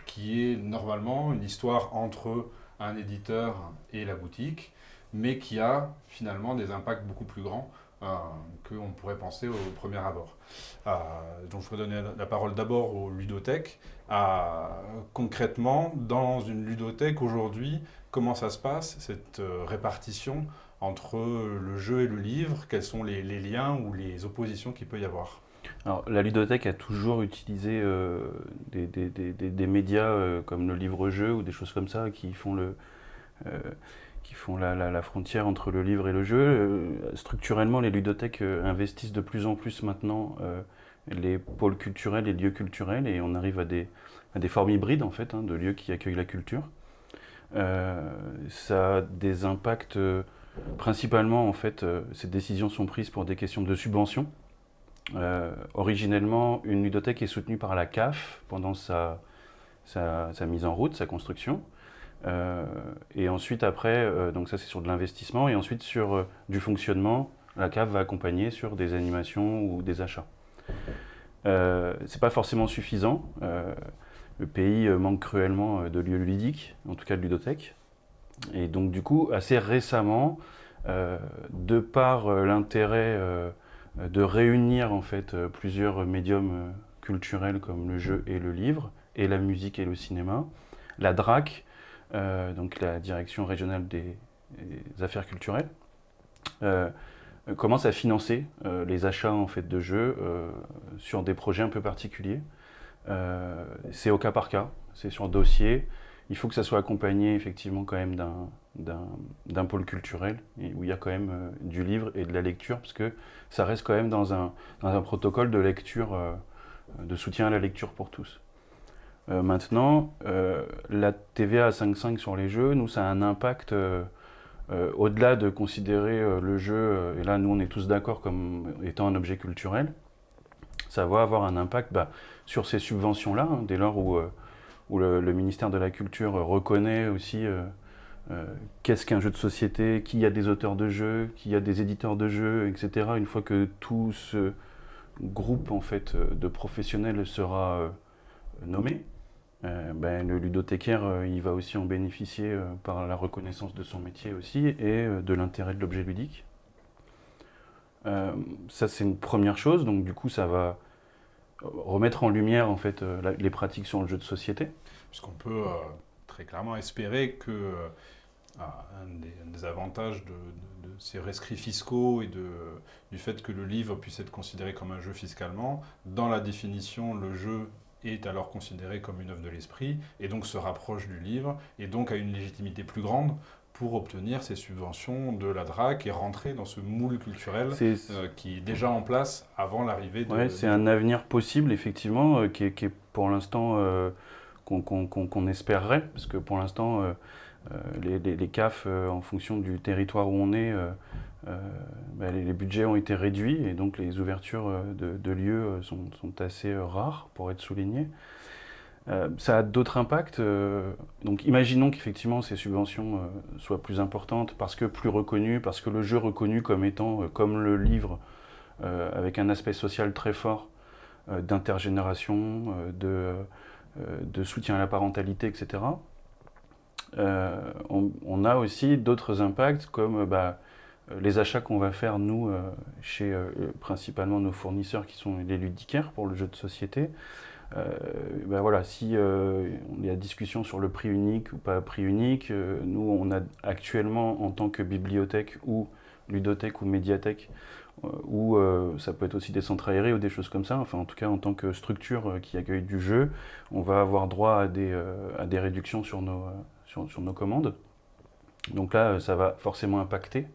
qui est normalement une histoire entre un éditeur et la boutique, mais qui a finalement des impacts beaucoup plus grands qu'on pourrait penser au premier abord. Donc je vais donner la parole d'abord aux ludothèques. Concrètement, dans une ludothèque aujourd'hui, comment ça se passe, cette répartition entre le jeu et le livre? Quels sont les liens ou les oppositions qu'il peut y avoir? Alors, la ludothèque a toujours utilisé des médias comme le livre-jeu ou des choses comme ça qui font la frontière entre le livre et le jeu. Structurellement, les ludothèques investissent de plus en plus maintenant les pôles culturels et lieux culturels, et on arrive à des formes hybrides en fait, de lieux qui accueillent la culture. Ça a des impacts principalement en fait, ces décisions sont prises pour des questions de subvention. Originellement, une ludothèque est soutenue par la CAF pendant sa mise en route, sa construction. Et ensuite, après, donc ça c'est sur de l'investissement, et ensuite sur du fonctionnement, la CAF va accompagner sur des animations ou des achats. C'est pas forcément suffisant. Le pays manque cruellement de lieux ludiques, en tout cas de ludothèques. Et donc du coup, assez récemment, de par l'intérêt de réunir en fait plusieurs médiums culturels comme le jeu et le livre, et la musique et le cinéma, la DRAC, donc la Direction régionale des affaires culturelles, commence à financer les achats en fait, de jeux sur des projets un peu particuliers. C'est au cas par cas, c'est sur dossier. Il faut que ça soit accompagné effectivement quand même d'un pôle culturel où il y a quand même du livre et de la lecture, parce que ça reste quand même dans un protocole de lecture, de soutien à la lecture pour tous. Maintenant, la TVA à 5,5 sur les jeux, nous, ça a un impact au-delà de considérer le jeu, et là, nous, on est tous d'accord comme étant un objet culturel, ça va avoir un impact sur ces subventions-là, hein, dès lors où le ministère de la Culture reconnaît aussi qu'est-ce qu'un jeu de société, qui y a des auteurs de jeux, qui y a des éditeurs de jeux, etc. Une fois que tout ce groupe en fait, de professionnels sera nommé, le ludothécaire il va aussi en bénéficier par la reconnaissance de son métier aussi et de l'intérêt de l'objet ludique. Ça c'est une première chose, donc du coup ça va remettre en lumière en fait, les pratiques sur le jeu de société. Puisqu'on peut très clairement espérer que un des avantages de ces rescrits fiscaux et du fait que le livre puisse être considéré comme un jeu fiscalement, dans la définition, le jeu est alors considéré comme une œuvre de l'esprit et donc se rapproche du livre et donc a une légitimité plus grande pour obtenir ces subventions de la DRAC et rentrer dans ce moule culturel qui est déjà en place avant l'arrivée de... Ouais, c'est un avenir possible, effectivement, qui est pour l'instant qu'on espérerait, parce que pour l'instant, les CAF, en fonction du territoire où on est, les budgets ont été réduits et donc les ouvertures de lieux sont assez rares, pour être soulignées. Ça a d'autres impacts. Donc imaginons qu'effectivement ces subventions soient plus importantes parce que plus reconnues, parce que le jeu reconnu comme étant, comme le livre, avec un aspect social très fort, d'intergénération, de soutien à la parentalité, etc. On a aussi d'autres impacts comme les achats qu'on va faire nous chez principalement nos fournisseurs qui sont les ludicaires pour le jeu de société. Si il y a discussion sur le prix unique ou pas prix unique, nous on a actuellement en tant que bibliothèque ou ludothèque ou médiathèque, ou ça peut être aussi des centres aérés ou des choses comme ça, enfin en tout cas en tant que structure qui accueille du jeu, on va avoir droit à des réductions sur nos commandes. Donc là ça va forcément impacter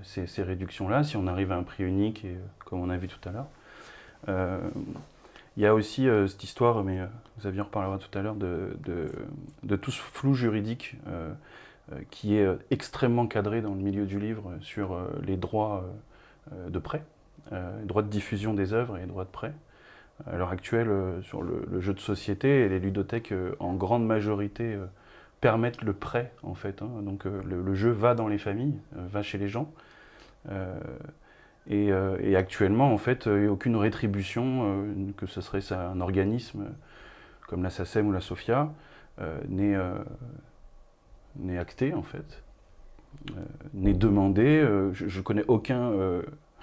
ces réductions-là si on arrive à un prix unique, et, comme on a vu tout à l'heure. Il y a aussi cette histoire, mais Xavier reparlera tout à l'heure, de tout ce flou juridique qui est extrêmement cadré dans le milieu du livre sur les droits de prêt, les droits de diffusion des œuvres et les droits de prêt. À l'heure actuelle, sur le jeu de société, les ludothèques, en grande majorité, permettent le prêt, en fait. Hein. Donc le jeu va dans les familles, va chez les gens. Et actuellement, en fait, il n'y a aucune rétribution, que ce serait un organisme comme la SACEM ou la SOFIA, n'est acté, en fait, n'est demandé. Je ne connais aucun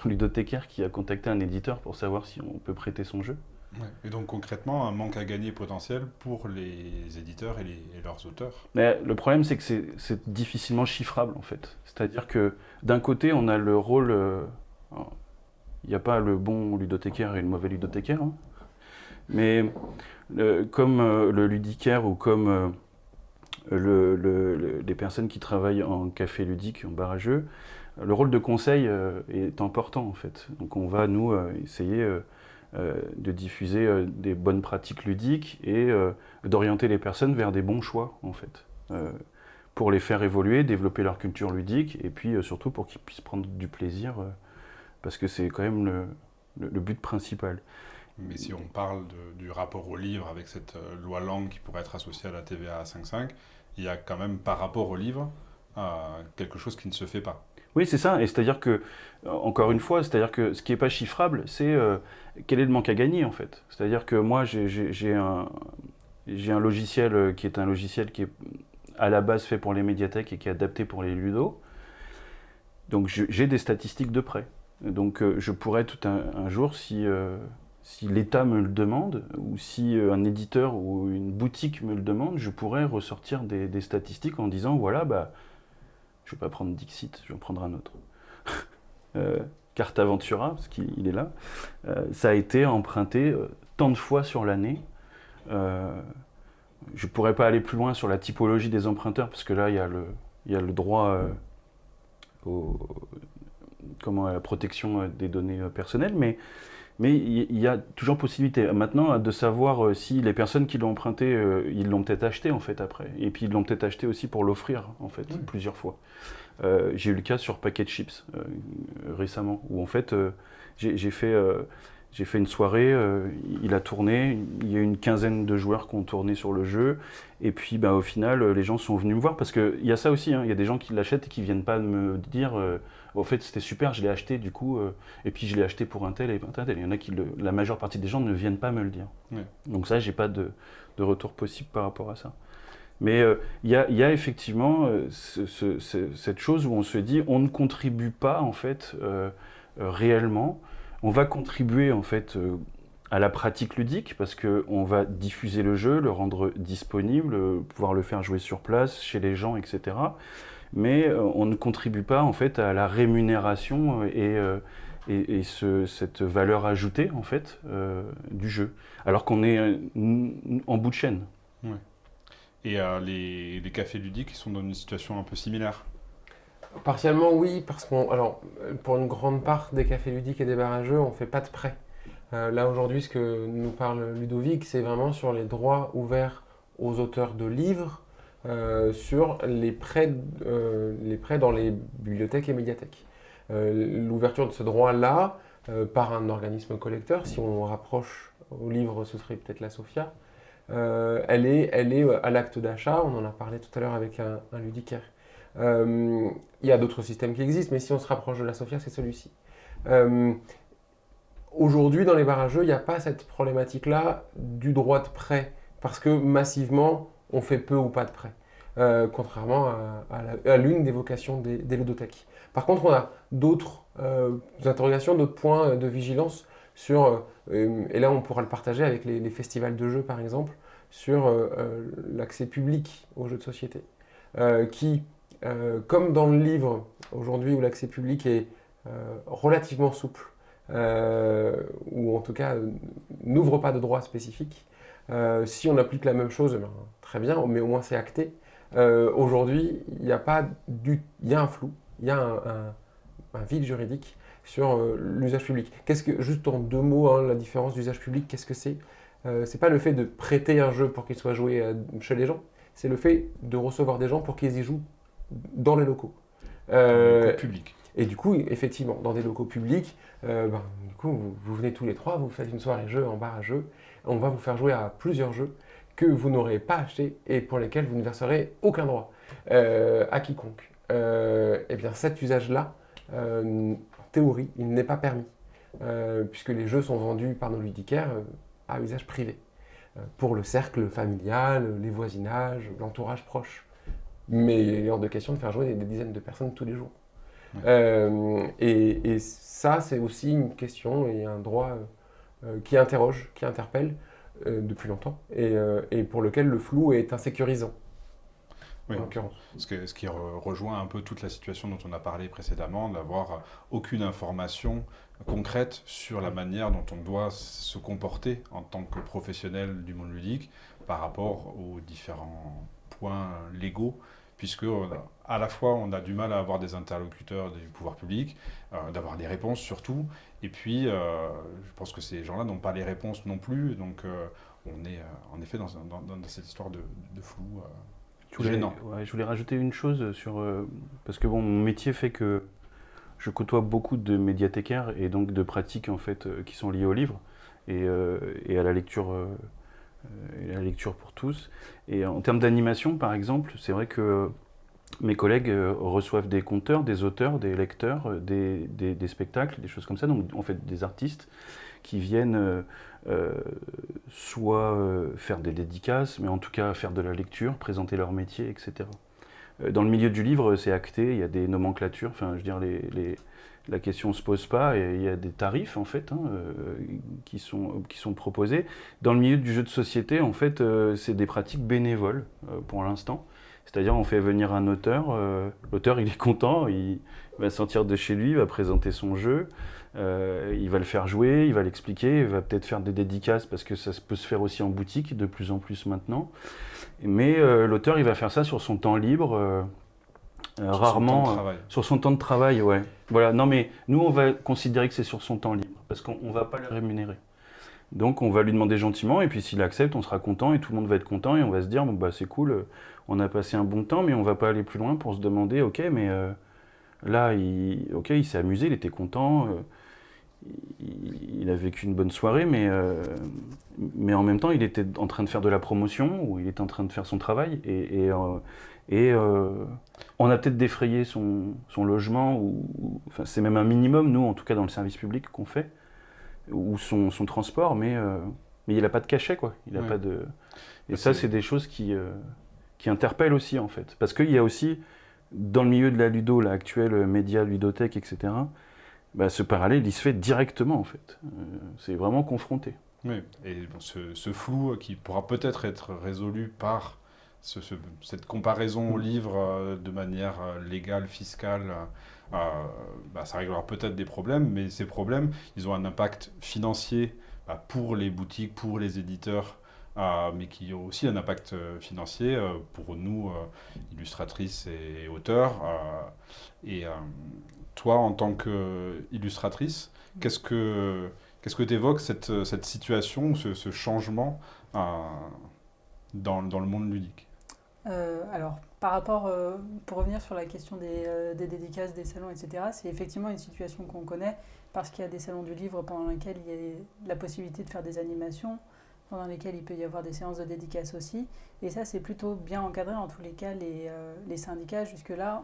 ludothécaire qui a contacté un éditeur pour savoir si on peut prêter son jeu. Ouais. Et donc concrètement, un manque à gagner potentiel pour les éditeurs et leurs auteurs. Mais le problème, c'est que c'est difficilement chiffrable, en fait. C'est-à-dire que d'un côté, on a le rôle... il n'y a pas le bon ludothécaire et le mauvais ludothécaire, hein. Mais comme le ludicaire ou comme les personnes qui travaillent en café ludique, en bar à jeux, le rôle de conseil est important, en fait. Donc on va, nous, essayer de diffuser des bonnes pratiques ludiques et d'orienter les personnes vers des bons choix, en fait. Pour les faire évoluer, développer leur culture ludique et puis surtout pour qu'ils puissent prendre du plaisir, parce que c'est quand même le but principal. Mais si on parle du rapport au livre avec cette loi langue qui pourrait être associée à la TVA à 5,5, il y a quand même par rapport au livre quelque chose qui ne se fait pas. Oui, c'est ça. Et c'est-à-dire que, encore une fois, c'est-à-dire que ce qui n'est pas chiffrable, c'est quel est le manque à gagner, en fait. C'est-à-dire que moi, j'ai un logiciel qui est un logiciel qui est à la base fait pour les médiathèques et qui est adapté pour les ludos. Donc j'ai des statistiques de près. Donc je pourrais tout un jour, si l'État me le demande, ou si un éditeur ou une boutique me le demande, je pourrais ressortir des statistiques en disant, voilà, bah, je ne vais pas prendre Dixit, je vais en prendre un autre. Cartaventura, parce qu'il est là, ça a été emprunté tant de fois sur l'année. Je ne pourrais pas aller plus loin sur la typologie des emprunteurs, parce que là, il y a le droit à la protection des données personnelles, mais il y a toujours possibilité maintenant de savoir si les personnes qui l'ont emprunté, ils l'ont peut-être acheté en fait après, et puis ils l'ont peut-être acheté aussi pour l'offrir en fait plusieurs fois. J'ai eu le cas sur Packet Chips récemment, où en fait j'ai fait une soirée, il a tourné, il y a eu une quinzaine de joueurs qui ont tourné sur le jeu, et puis au final, les gens sont venus me voir, parce qu'il y a ça aussi, il y a des gens qui l'achètent et qui ne viennent pas me dire en fait c'était super, je l'ai acheté du coup, et puis je l'ai acheté pour un tel et un tel. Il y en a la majeure partie des gens ne viennent pas me le dire. Ouais. Donc ça, j'ai pas de retour possible par rapport à ça. Mais il y a effectivement cette chose où on se dit, on ne contribue pas en fait réellement. On va contribuer en fait à la pratique ludique parce qu'on va diffuser le jeu, le rendre disponible, pouvoir le faire jouer sur place, chez les gens, etc. Mais on ne contribue pas en fait à la rémunération et cette valeur ajoutée en fait du jeu. Alors qu'on est en bout de chaîne. Ouais. Et les cafés ludiques, ils sont dans une situation un peu similaire. Partiellement oui, parce pour une grande part des cafés ludiques et des bars à jeux, on ne fait pas de prêt. Là aujourd'hui, ce que nous parle Ludovic, c'est vraiment sur les droits ouverts aux auteurs de livres, sur les prêts dans les bibliothèques et médiathèques. L'ouverture de ce droit-là, par un organisme collecteur, si on rapproche au livre, ce serait peut-être la Sophia, elle est à l'acte d'achat, on en a parlé tout à l'heure avec un ludicaire. Il y a d'autres systèmes qui existent, mais si on se rapproche de la Sophia, c'est celui-ci. Aujourd'hui, dans les bars à jeux, il n'y a pas cette problématique-là du droit de prêt, parce que massivement, on fait peu ou pas de prêt, contrairement à l'une des vocations des ludothèques. Par contre, on a d'autres interrogations, d'autres points de vigilance sur, et là on pourra le partager avec les festivals de jeux par exemple, sur l'accès public aux jeux de société, qui, comme dans le livre aujourd'hui où l'accès public est relativement souple, ou en tout cas n'ouvre pas de droits spécifiques, si on applique la même chose, très bien, mais au moins c'est acté. Aujourd'hui, il y a un flou, il y a un vide juridique sur l'usage public. Juste en 2 mots, la différence d'usage public, qu'est-ce que c'est ? C'est pas le fait de prêter un jeu pour qu'il soit joué chez les gens, c'est le fait de recevoir des gens pour qu'ils y jouent dans les locaux. Publics. Et du coup, effectivement, dans des locaux publics, du coup, vous venez tous les 3, vous faites une soirée jeu en bar à jeu, on va vous faire jouer à plusieurs jeux que vous n'aurez pas achetés et pour lesquels vous ne verserez aucun droit à quiconque. Et bien cet usage-là, en théorie, il n'est pas permis, puisque les jeux sont vendus par nos ludicaires à usage privé, pour le cercle familial, les voisinages, l'entourage proche. Mais il est hors de question de faire jouer des dizaines de personnes tous les jours. Ouais. Et ça, c'est aussi une question et un droit qui interroge, qui interpelle depuis longtemps, et pour lequel le flou est insécurisant. Oui, ce qui rejoint un peu toute la situation dont on a parlé précédemment, d'avoir aucune information concrète sur la manière dont on doit se comporter en tant que professionnel du monde ludique par rapport aux différents points légaux, puisque à la fois on a du mal à avoir des interlocuteurs du pouvoir public, d'avoir des réponses surtout, et puis je pense que ces gens-là n'ont pas les réponses non plus, donc on est en effet dans cette histoire de flou. Je voulais rajouter une chose parce que mon métier fait que je côtoie beaucoup de médiathécaires et donc de pratiques en fait qui sont liées au livre et à la lecture pour tous. Et en termes d'animation, par exemple, c'est vrai que mes collègues reçoivent des conteurs, des auteurs, des lecteurs, des spectacles, des choses comme ça. Donc, en fait, des artistes qui viennent soit faire des dédicaces, mais en tout cas faire de la lecture, présenter leur métier, etc. Dans le milieu du livre, c'est acté, il y a des nomenclatures, enfin, je veux dire, la question ne se pose pas, et il y a des tarifs, en fait, qui sont proposés. Dans le milieu du jeu de société, en fait, c'est des pratiques bénévoles, pour l'instant. C'est-à-dire, on fait venir un auteur, l'auteur, il est content, il va sortir de chez lui, il va présenter son jeu, il va le faire jouer, il va l'expliquer, il va peut-être faire des dédicaces, parce que ça peut se faire aussi en boutique, de plus en plus maintenant. Mais l'auteur, il va faire ça sur son temps libre, rarement sur son temps de travail, ouais. Voilà. Non, mais nous, on va considérer que c'est sur son temps libre, parce qu'on ne va pas le rémunérer. Donc, on va lui demander gentiment, et puis s'il accepte, on sera content, et tout le monde va être content, et on va se dire, bon, bah, c'est cool, on a passé un bon temps, mais on ne va pas aller plus loin pour se demander, ok, mais là, il s'est amusé, il était content, il a vécu une bonne soirée, mais en même temps, il était en train de faire de la promotion, ou il était en train de faire son travail, et on a peut-être défrayé son logement, enfin, c'est même un minimum, nous, en tout cas dans le service public qu'on fait, ou son transport, mais il n'a pas de cachet, quoi. Il a pas de... Et ça, c'est des choses qui interpellent aussi, en fait. Parce qu'il y a aussi, dans le milieu de la ludo, l'actuel média, ludothèque, etc., bah, ce parallèle, il se fait directement, en fait. C'est vraiment confronté. Oui, et bon, ce flou qui pourra peut-être être résolu par cette comparaison au livre de manière légale, fiscale, bah, ça réglera peut-être des problèmes, mais ces problèmes, ils ont un impact financier pour les boutiques, pour les éditeurs, mais qui ont aussi un impact financier pour nous, illustratrices et auteurs. Toi, en tant qu'illustratrice, qu'est-ce que tu évoques cette situation, ce changement dans le monde ludique? Alors, par rapport, pour revenir sur la question des dédicaces, des salons, etc., c'est effectivement une situation qu'on connaît parce qu'il y a des salons du livre pendant lesquels il y a la possibilité de faire des animations, pendant lesquels il peut y avoir des séances de dédicaces aussi. Et ça, c'est plutôt bien encadré. En tous les cas, les syndicats, jusque-là,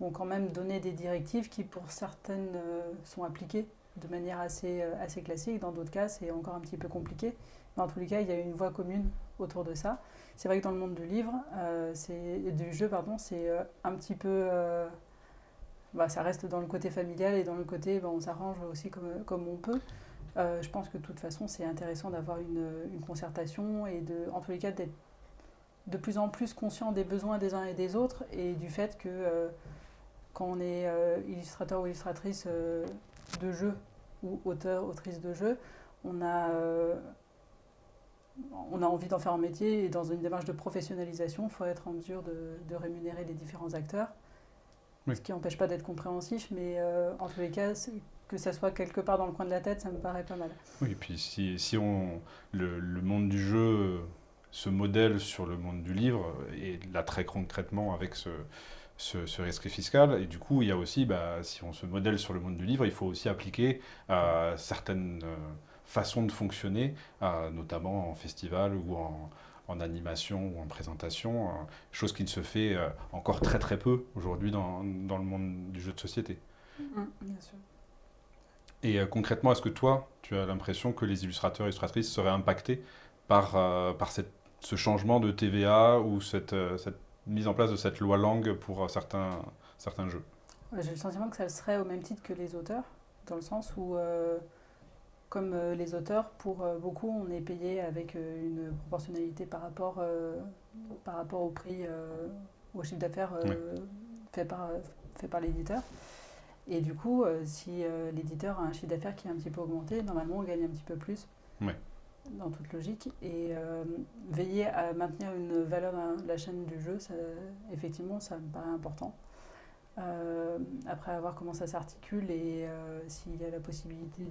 ont quand même donné des directives qui, pour certaines, sont appliquées de manière assez classique. Dans d'autres cas, c'est encore un petit peu compliqué. Mais en tous les cas, il y a une voie commune autour de ça. C'est vrai que dans le monde du livre, du jeu, c'est un petit peu... ça reste dans le côté familial et dans le côté, on s'arrange aussi comme on peut. Je pense que de toute façon, c'est intéressant d'avoir une concertation et en tous les cas d'être de plus en plus conscient des besoins des uns et des autres et du fait que quand on est illustrateur ou illustratrice de jeu ou auteur, autrice de jeu, on a envie d'en faire un métier et dans une démarche de professionnalisation, il faut être en mesure de rémunérer les différents acteurs. Oui. Ce qui n'empêche pas d'être compréhensif, mais en tous les cas, que ça soit quelque part dans le coin de la tête, ça me paraît pas mal. Oui, et puis si le monde du jeu se modèle sur le monde du livre, et là très concrètement avec ce rescrit fiscal, et du coup il y a aussi, si on se modèle sur le monde du livre, il faut aussi appliquer certaines façons de fonctionner, notamment en festival ou en animation ou en présentation, chose qui ne se fait encore très très peu aujourd'hui dans le monde du jeu de société. Bien sûr. Et concrètement, est-ce que toi, tu as l'impression que les illustrateurs et illustratrices seraient impactés par ce changement de TVA ou cette mise en place de cette loi langue pour certains jeux? J'ai le sentiment que ça serait au même titre que les auteurs, dans le sens où, comme les auteurs, pour beaucoup, on est payé avec une proportionnalité par rapport au prix, au chiffre d'affaires fait par l'éditeur. Et du coup, si l'éditeur a un chiffre d'affaires qui est un petit peu augmenté, normalement, on gagne un petit peu plus, dans toute logique. Et veiller à maintenir une valeur dans la chaîne du jeu, effectivement, ça me paraît important. Après, à voir comment ça s'articule et s'il y a la possibilité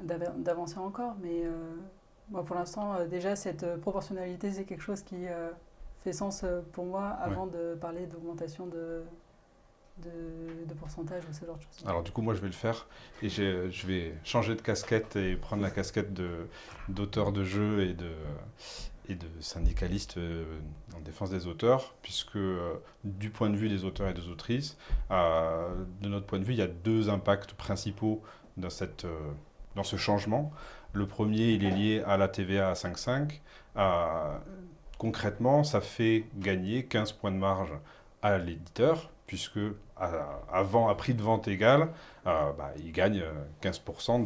d'avancer encore. Mais moi, pour l'instant, déjà, cette proportionnalité, c'est quelque chose qui fait sens pour moi avant de parler d'augmentation de pourcentage ou ce genre de choses. Alors du coup, moi, je vais le faire et je vais changer de casquette et prendre la casquette d'auteur de jeu et de syndicalistes en défense des auteurs, puisque du point de vue des auteurs et des autrices, de notre point de vue, il y a 2 impacts principaux dans ce changement. Le premier, il est lié à la TVA à 5,5. Concrètement, ça fait gagner 15 points de marge à l'éditeur, puisque à prix de vente égal, il gagne 15%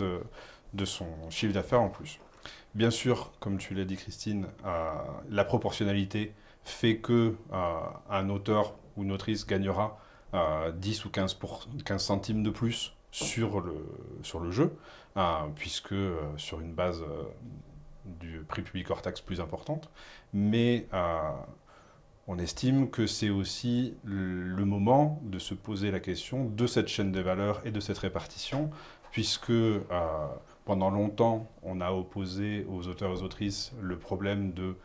de son chiffre d'affaires en plus. Bien sûr, comme tu l'as dit Christine, la proportionnalité fait que un auteur ou une autrice gagnera 10 ou 15 centimes de plus sur le jeu, puisque sur une base du prix public hors taxe plus importante. Mais on estime que c'est aussi le moment de se poser la question de cette chaîne des valeurs et de cette répartition, puisque pendant longtemps, on a opposé aux auteurs et aux autrices le problème de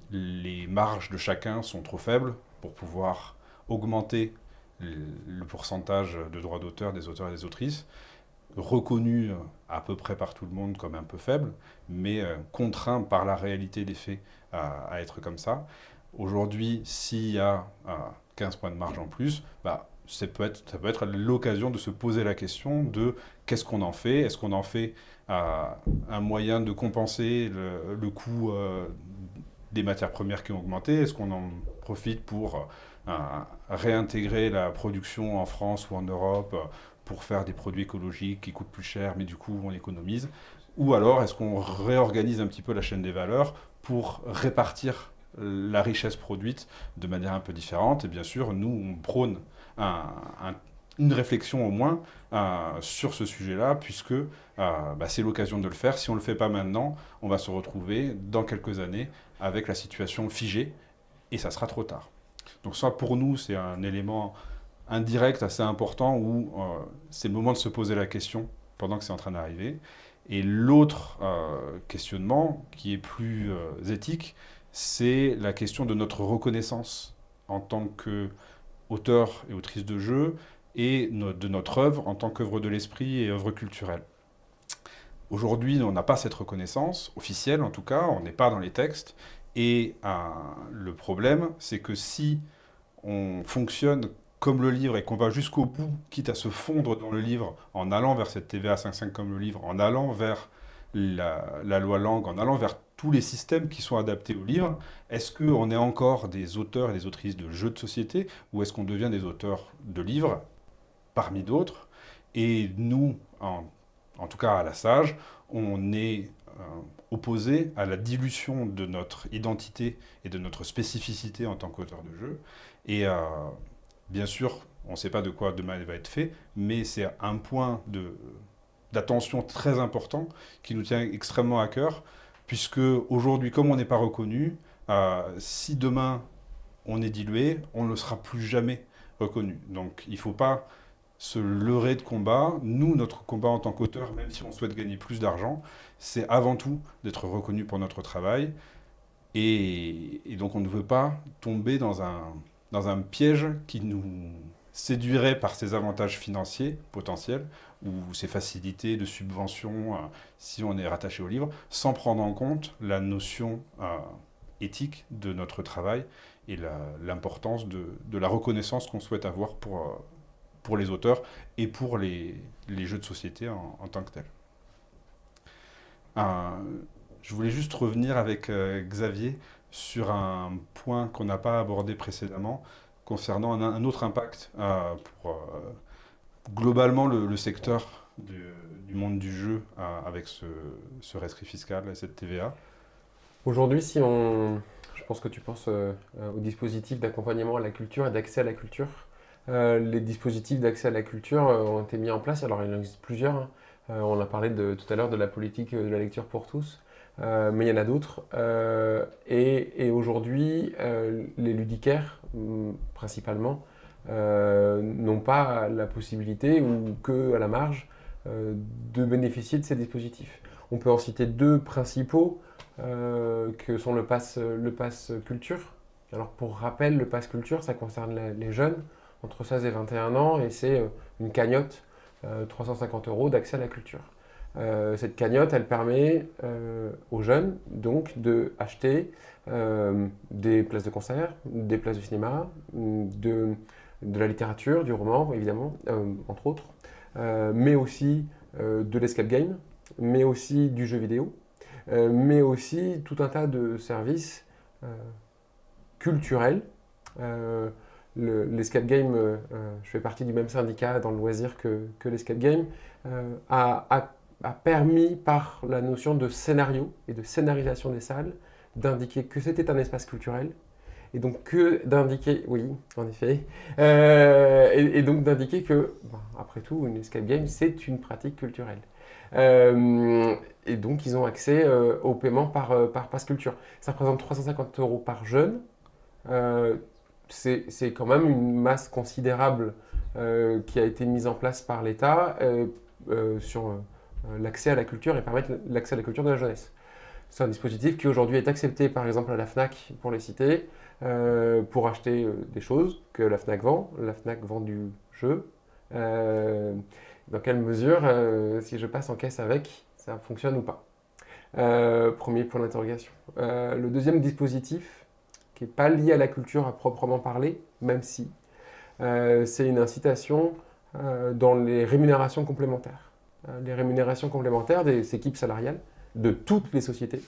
les marges de chacun sont trop faibles pour pouvoir augmenter le pourcentage de droits d'auteur des auteurs et des autrices, reconnu à peu près par tout le monde comme un peu faible, mais contraint par la réalité des faits à être comme ça. Aujourd'hui, s'il y a 15 points de marge en plus, ça peut être l'occasion de se poser la question de qu'est-ce qu'on en fait. Est-ce qu'on en fait un moyen de compenser le coût des matières premières qui ont augmenté? Est-ce qu'on en profite pour réintégrer la production en France ou en Europe pour faire des produits écologiques qui coûtent plus cher, mais du coup on économise? Ou alors est-ce qu'on réorganise un petit peu la chaîne des valeurs pour répartir la richesse produite de manière un peu différente? Et bien sûr, nous, on prône une réflexion au moins sur ce sujet-là, puisque c'est l'occasion de le faire. Si on ne le fait pas maintenant, on va se retrouver dans quelques années avec la situation figée, et ça sera trop tard. Donc ça, pour nous, c'est un élément indirect assez important où c'est le moment de se poser la question pendant que c'est en train d'arriver. Et l'autre questionnement, qui est plus éthique, c'est la question de notre reconnaissance en tant qu'auteur et autrice de jeu et de notre œuvre en tant qu'œuvre de l'esprit et œuvre culturelle. Aujourd'hui, on n'a pas cette reconnaissance, officielle en tout cas, on n'est pas dans les textes. Et le problème, c'est que si on fonctionne comme le livre et qu'on va jusqu'au bout, quitte à se fondre dans le livre en allant vers cette TVA 5,5 comme le livre, en allant vers la loi langue, en allant vers tous les systèmes qui sont adaptés au livre, est-ce qu'on est encore des auteurs et des autrices de jeux de société ou est-ce qu'on devient des auteurs de livres parmi d'autres? Et nous, en tout cas à la Sage, on est opposé à la dilution de notre identité et de notre spécificité en tant qu'auteur de jeu. Et bien sûr, on ne sait pas de quoi demain il va être fait, mais c'est un point d'attention très important qui nous tient extrêmement à cœur, puisque aujourd'hui, comme on n'est pas reconnu, si demain on est dilué, on ne sera plus jamais reconnu. Donc il ne faut pas se leurrer de combat. Nous, notre combat en tant qu'auteur, même si on souhaite gagner plus d'argent, c'est avant tout d'être reconnu pour notre travail. Et donc on ne veut pas tomber dans un piège qui nous séduirait par ses avantages financiers potentiels ou ses facilités de subvention si on est rattaché au livre, sans prendre en compte la notion éthique de notre travail et l'importance de la reconnaissance qu'on souhaite avoir pour les auteurs et pour les jeux de société en tant que tels. Je voulais juste revenir avec Xavier sur un point qu'on n'a pas abordé précédemment concernant un autre impact pour globalement le secteur du monde du jeu avec ce rescrit fiscal et cette TVA. Aujourd'hui, je pense que tu penses au dispositif d'accompagnement à la culture et d'accès à la culture. Les dispositifs d'accès à la culture ont été mis en place, alors il en existe plusieurs, hein. On a parlé tout à l'heure de la politique de la lecture pour tous, mais il y en a d'autres. Et aujourd'hui, les ludicaires, principalement, n'ont pas la possibilité, ou que à la marge, de bénéficier de ces dispositifs. On peut en citer 2 principaux, que sont le pass culture. Alors pour rappel, le pass culture, ça concerne les jeunes entre 16 et 21 ans, et c'est une cagnotte 350 € d'accès à la culture. Cette cagnotte, elle permet aux jeunes donc de acheter des places de concert, des places de cinéma, de la littérature, du roman évidemment, entre autres, mais aussi de l'escape game, mais aussi du jeu vidéo, mais aussi tout un tas de services culturels. L'escape game, je fais partie du même syndicat dans le loisir que l'escape game, a permis par la notion de scénario et de scénarisation des salles d'indiquer que c'était un espace culturel et donc d'indiquer, oui, en effet, et donc d'indiquer que, après tout, une escape game, c'est une pratique culturelle. Et donc, ils ont accès au paiement par pass culture. Ça représente 350 € par jeune. C'est quand même une masse considérable qui a été mise en place par l'État sur l'accès à la culture et permettre l'accès à la culture de la jeunesse. C'est un dispositif qui aujourd'hui est accepté par exemple à la FNAC, pour les citer, pour acheter des choses que la FNAC vend. La FNAC vend du jeu. Dans quelle mesure, si je passe en caisse avec, ça fonctionne ou pas? Premier point d'interrogation. Le deuxième dispositif, qui n'est pas lié à la culture à proprement parler, même si, c'est une incitation dans les rémunérations complémentaires. Les rémunérations complémentaires des équipes salariales de toutes les sociétés.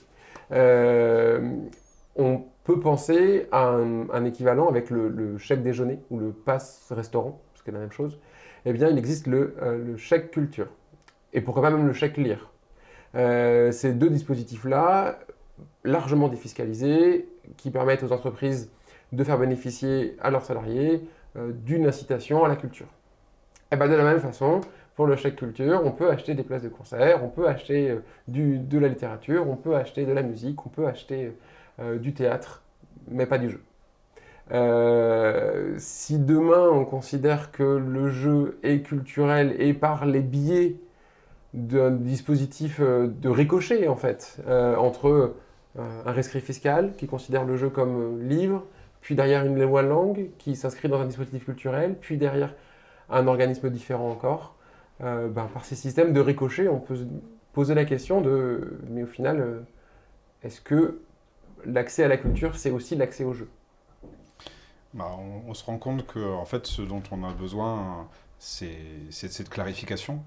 On peut penser à un équivalent avec le chèque déjeuner ou le pass restaurant, ce qui est la même chose. Eh bien, il existe le chèque culture et pourquoi pas même le chèque lire. Ces deux dispositifs-là, largement défiscalisés, qui permettent aux entreprises de faire bénéficier à leurs salariés d'une incitation à la culture. Et bien, de la même façon, pour le chèque culture, on peut acheter des places de concert, on peut acheter de la littérature, on peut acheter de la musique, on peut acheter du théâtre, mais pas du jeu. Si demain on considère que le jeu est culturel et par les biais d'un dispositif de ricochet en fait, entre un rescrit fiscal qui considère le jeu comme livre, puis derrière une loi langue qui s'inscrit dans un dispositif culturel, puis derrière un organisme différent encore, par ces systèmes de ricochet, on peut se poser la question de, mais au final, est-ce que l'accès à la culture, c'est aussi l'accès au jeu? On se rend compte que en fait, ce dont on a besoin, c'est cette clarification.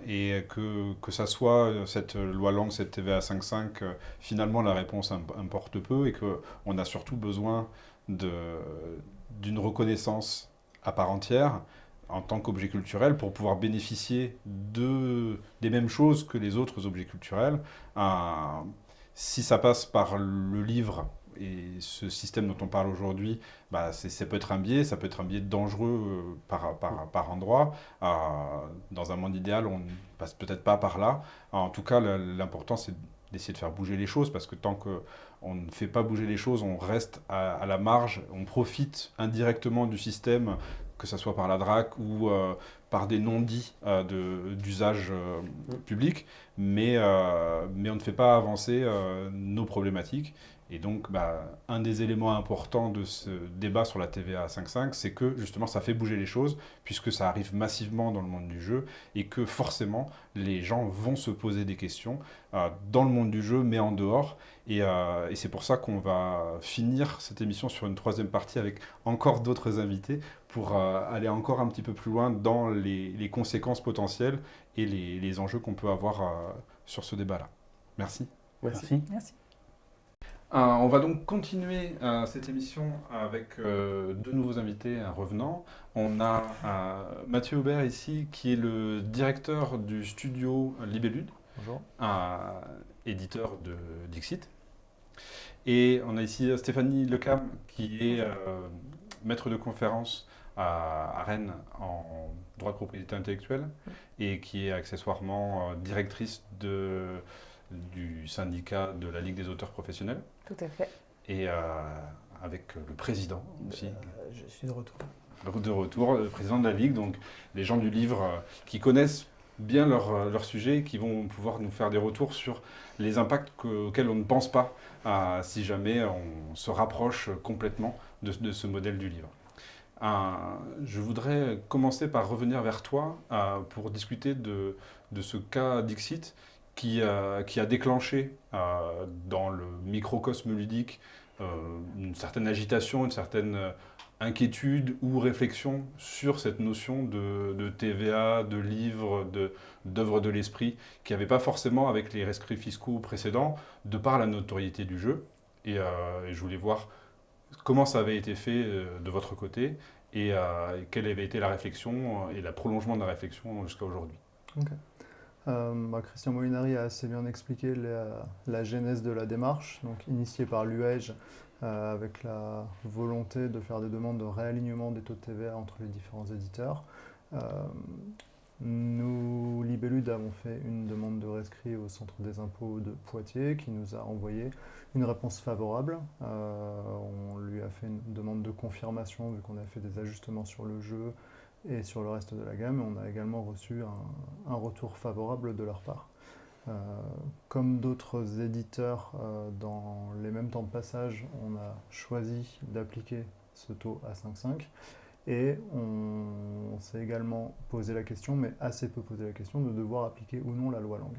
Et que ça soit cette loi langue, cette TVA 5.5, finalement la réponse importe peu et qu'on a surtout besoin d'une reconnaissance à part entière en tant qu'objet culturel pour pouvoir bénéficier des mêmes choses que les autres objets culturels. Si ça passe par le livre, et ce système dont on parle aujourd'hui, ça peut être un biais, dangereux par endroit. Dans un monde idéal, on ne passe peut-être pas par là. En tout cas, l'important, c'est d'essayer de faire bouger les choses, parce que tant qu'on ne fait pas bouger les choses, on reste à la marge, on profite indirectement du système, que ce soit par la DRAC ou par des non-dits d'usage public, mais on ne fait pas avancer nos problématiques. Et donc, un des éléments importants de ce débat sur la TVA 5.5, c'est que justement, ça fait bouger les choses, puisque ça arrive massivement dans le monde du jeu, et que forcément, les gens vont se poser des questions dans le monde du jeu, mais en dehors. Et c'est pour ça qu'on va finir cette émission sur une troisième partie avec encore d'autres invités, pour aller encore un petit peu plus loin dans les conséquences potentielles et les enjeux qu'on peut avoir sur ce débat-là. Merci. Merci. Merci. On va donc continuer cette émission avec deux nouveaux invités revenants. On a Mathieu Aubert ici, qui est le directeur du studio Libellude. Bonjour. Éditeur de Dixit. Et on a ici Stéphanie Lecam, qui est maître de conférence à Rennes en droit de propriété intellectuelle et qui est accessoirement directrice du syndicat de la Ligue des auteurs professionnels. Tout à fait. Et avec le président aussi. Je suis de retour. De retour, le président de la Ligue, donc les gens du livre qui connaissent bien leur sujet et qui vont pouvoir nous faire des retours sur les impacts auxquels on ne pense pas si jamais on se rapproche complètement de ce modèle du livre. Je voudrais commencer par revenir vers toi pour discuter de ce cas Dixit qui a déclenché dans le microcosme ludique une certaine agitation, une certaine inquiétude ou réflexion sur cette notion de TVA, de livre, d'œuvre de l'esprit, qui n'avait pas forcément avec les rescrits fiscaux précédents, de par la notoriété du jeu. Et je voulais voir comment ça avait été fait de votre côté et quelle avait été la réflexion et le prolongement de la réflexion jusqu'à aujourd'hui. Christian Molinari a assez bien expliqué la genèse de la démarche, donc initiée par l'UEJ avec la volonté de faire des demandes de réalignement des taux de TVA entre les différents éditeurs. Nous, Libellude, avons fait une demande de rescrit au Centre des impôts de Poitiers qui nous a envoyé une réponse favorable. On lui a fait une demande de confirmation vu qu'on a fait des ajustements sur le jeu et sur le reste de la gamme. On a également reçu un retour favorable de leur part. Comme d'autres éditeurs, dans les mêmes temps de passage, on a choisi d'appliquer ce taux à 5,5 et on s'est également posé la question, mais assez peu posé la question, de devoir appliquer ou non la loi Lang.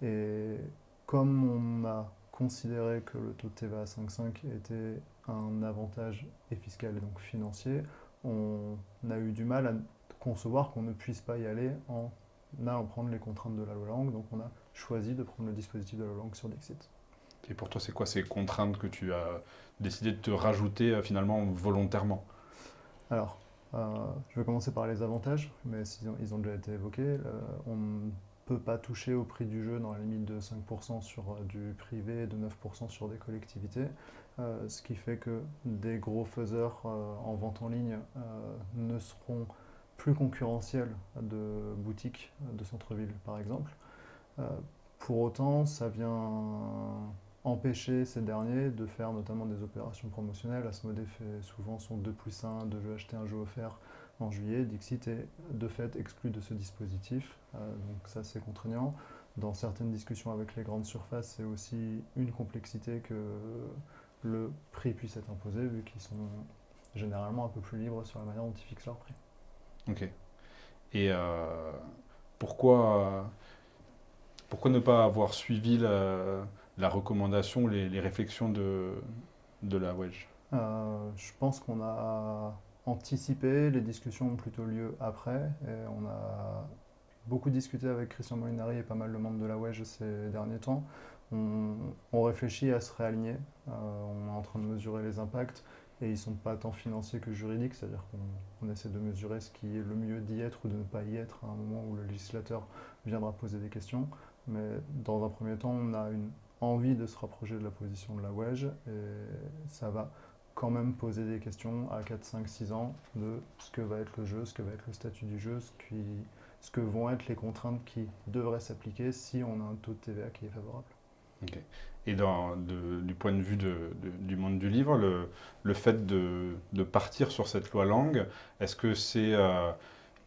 Et comme on a considéré que le taux de TVA à 5,5 était un avantage et fiscal et donc financier, on a eu du mal à concevoir qu'on ne puisse pas y aller en allant prendre les contraintes de la loi Lang, donc on a choisi de prendre le dispositif de la loi Lang sur Dixit. Et pour toi, c'est quoi ces contraintes que tu as décidé de te rajouter finalement volontairement? Alors, je vais commencer par les avantages, mais ils ont déjà été évoqués. On ne peut pas toucher au prix du jeu dans la limite de 5% sur du privé et de 9% sur des collectivités, ce qui fait que des gros faiseurs en vente en ligne ne seront plus concurrentiels de boutiques de centre-ville, par exemple. Pour autant, ça vient empêcher ces derniers de faire notamment des opérations promotionnelles. Asmodée fait souvent son 2+1, 2 jeux achetés, un jeu offert en juillet. Dixit est de fait exclu de ce dispositif, donc ça c'est contraignant. Dans certaines discussions avec les grandes surfaces, c'est aussi une complexité que le prix puisse être imposé, vu qu'ils sont généralement un peu plus libres sur la manière dont ils fixent leur prix. Ok. Et pourquoi ne pas avoir suivi la recommandation, les réflexions de la WEJ? Je pense qu'on a anticipé, les discussions ont plutôt lieu après, et on a beaucoup discuté avec Christian Molinari et pas mal de membres de la WEJ ces derniers temps. On réfléchit à se réaligner, on est en train de mesurer les impacts, et ils ne sont pas tant financiers que juridiques, c'est-à-dire qu'on essaie de mesurer ce qui est le mieux d'y être ou de ne pas y être à un moment où le législateur viendra poser des questions. Mais dans un premier temps, on a une envie de se rapprocher de la position de la WEJ, et ça va quand même poser des questions à 4, 5, 6 ans de ce que va être le jeu, ce que va être le statut du jeu, ce que vont être les contraintes qui devraient s'appliquer si on a un taux de TVA qui est favorable. Okay. Et du point de vue du monde du livre, le fait de partir sur cette loi Lang, est-ce que c'est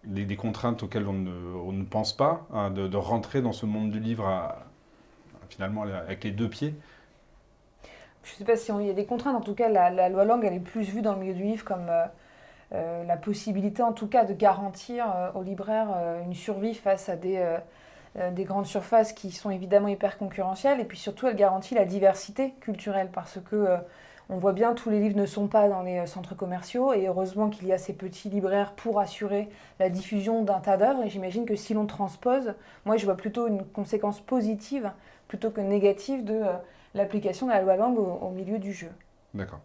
des contraintes auxquelles on ne pense pas, hein, de rentrer dans ce monde du livre finalement avec les deux pieds? Je ne sais pas s'il y a des contraintes, en tout cas la loi Lang elle est plus vue dans le milieu du livre comme la possibilité en tout cas de garantir aux libraires une survie face à des grandes surfaces qui sont évidemment hyper concurrentielles, et puis surtout elle garantit la diversité culturelle parce que on voit bien tous les livres ne sont pas dans les centres commerciaux, et heureusement qu'il y a ces petits libraires pour assurer la diffusion d'un tas d'œuvres, et j'imagine que si l'on transpose, moi je vois plutôt une conséquence positive plutôt que négative de l'application de la loi Lang au milieu du jeu. D'accord.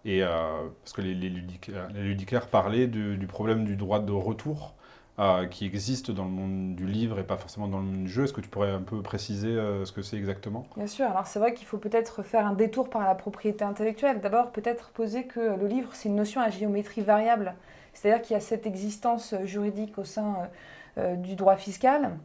Et parce que les ludicaires parlaient du problème du droit de retour qui existe dans le monde du livre et pas forcément dans le monde du jeu. Est-ce que tu pourrais un peu préciser ce que c'est exactement? Bien sûr, alors c'est vrai qu'il faut peut-être faire un détour par la propriété intellectuelle. D'abord, peut-être poser que le livre, c'est une notion à géométrie variable. C'est-à-dire qu'il y a cette existence juridique au sein du droit fiscal.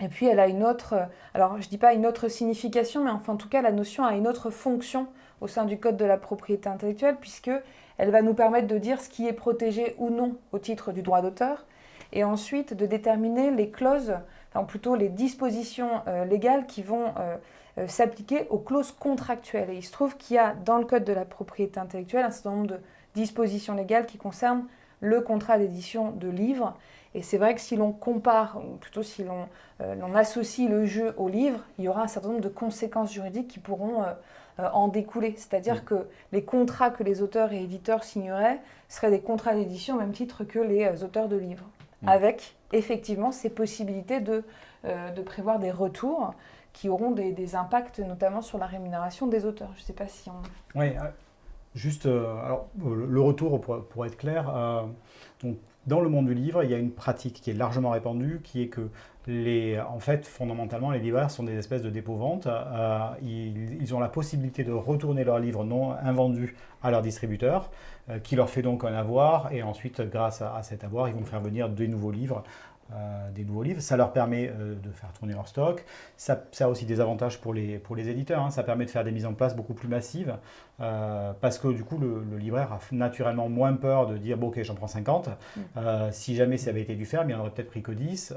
Et puis elle a une autre, alors je ne dis pas une autre signification, mais enfin en tout cas la notion a une autre fonction au sein du code de la propriété intellectuelle, puisqu'elle va nous permettre de dire ce qui est protégé ou non au titre du droit d'auteur, et ensuite de déterminer les clauses, enfin plutôt les dispositions légales qui vont s'appliquer aux clauses contractuelles. Et il se trouve qu'il y a dans le code de la propriété intellectuelle un certain nombre de dispositions légales qui concernent le contrat d'édition de livre. Et c'est vrai que si l'on compare, ou plutôt si l'on associe le jeu au livre, il y aura un certain nombre de conséquences juridiques qui pourront en découler. C'est-à-dire que les contrats que les auteurs et éditeurs signeraient seraient des contrats d'édition au même titre que les auteurs de livres, avec effectivement ces possibilités de prévoir des retours qui auront des impacts notamment sur la rémunération des auteurs. Je ne sais pas si on... Oui, juste, alors, le retour, pour être clair, donc, dans le monde du livre, il y a une pratique qui est largement répandue, qui est que en fait, fondamentalement, les libraires sont des espèces de dépôts-ventes. Ils ont la possibilité de retourner leurs livres non invendus à leur distributeur, qui leur fait donc un avoir, et ensuite, grâce à cet avoir, ils vont faire venir des nouveaux livres. Ça leur permet de faire tourner leur stock. Ça a aussi des avantages pour les éditeurs. Ça permet de faire des mises en place beaucoup plus massives parce que du coup, le libraire a naturellement moins peur de dire bon, ok, j'en prends 50. Si jamais ça avait été du ferme, il n'en aurait peut-être pris que 10.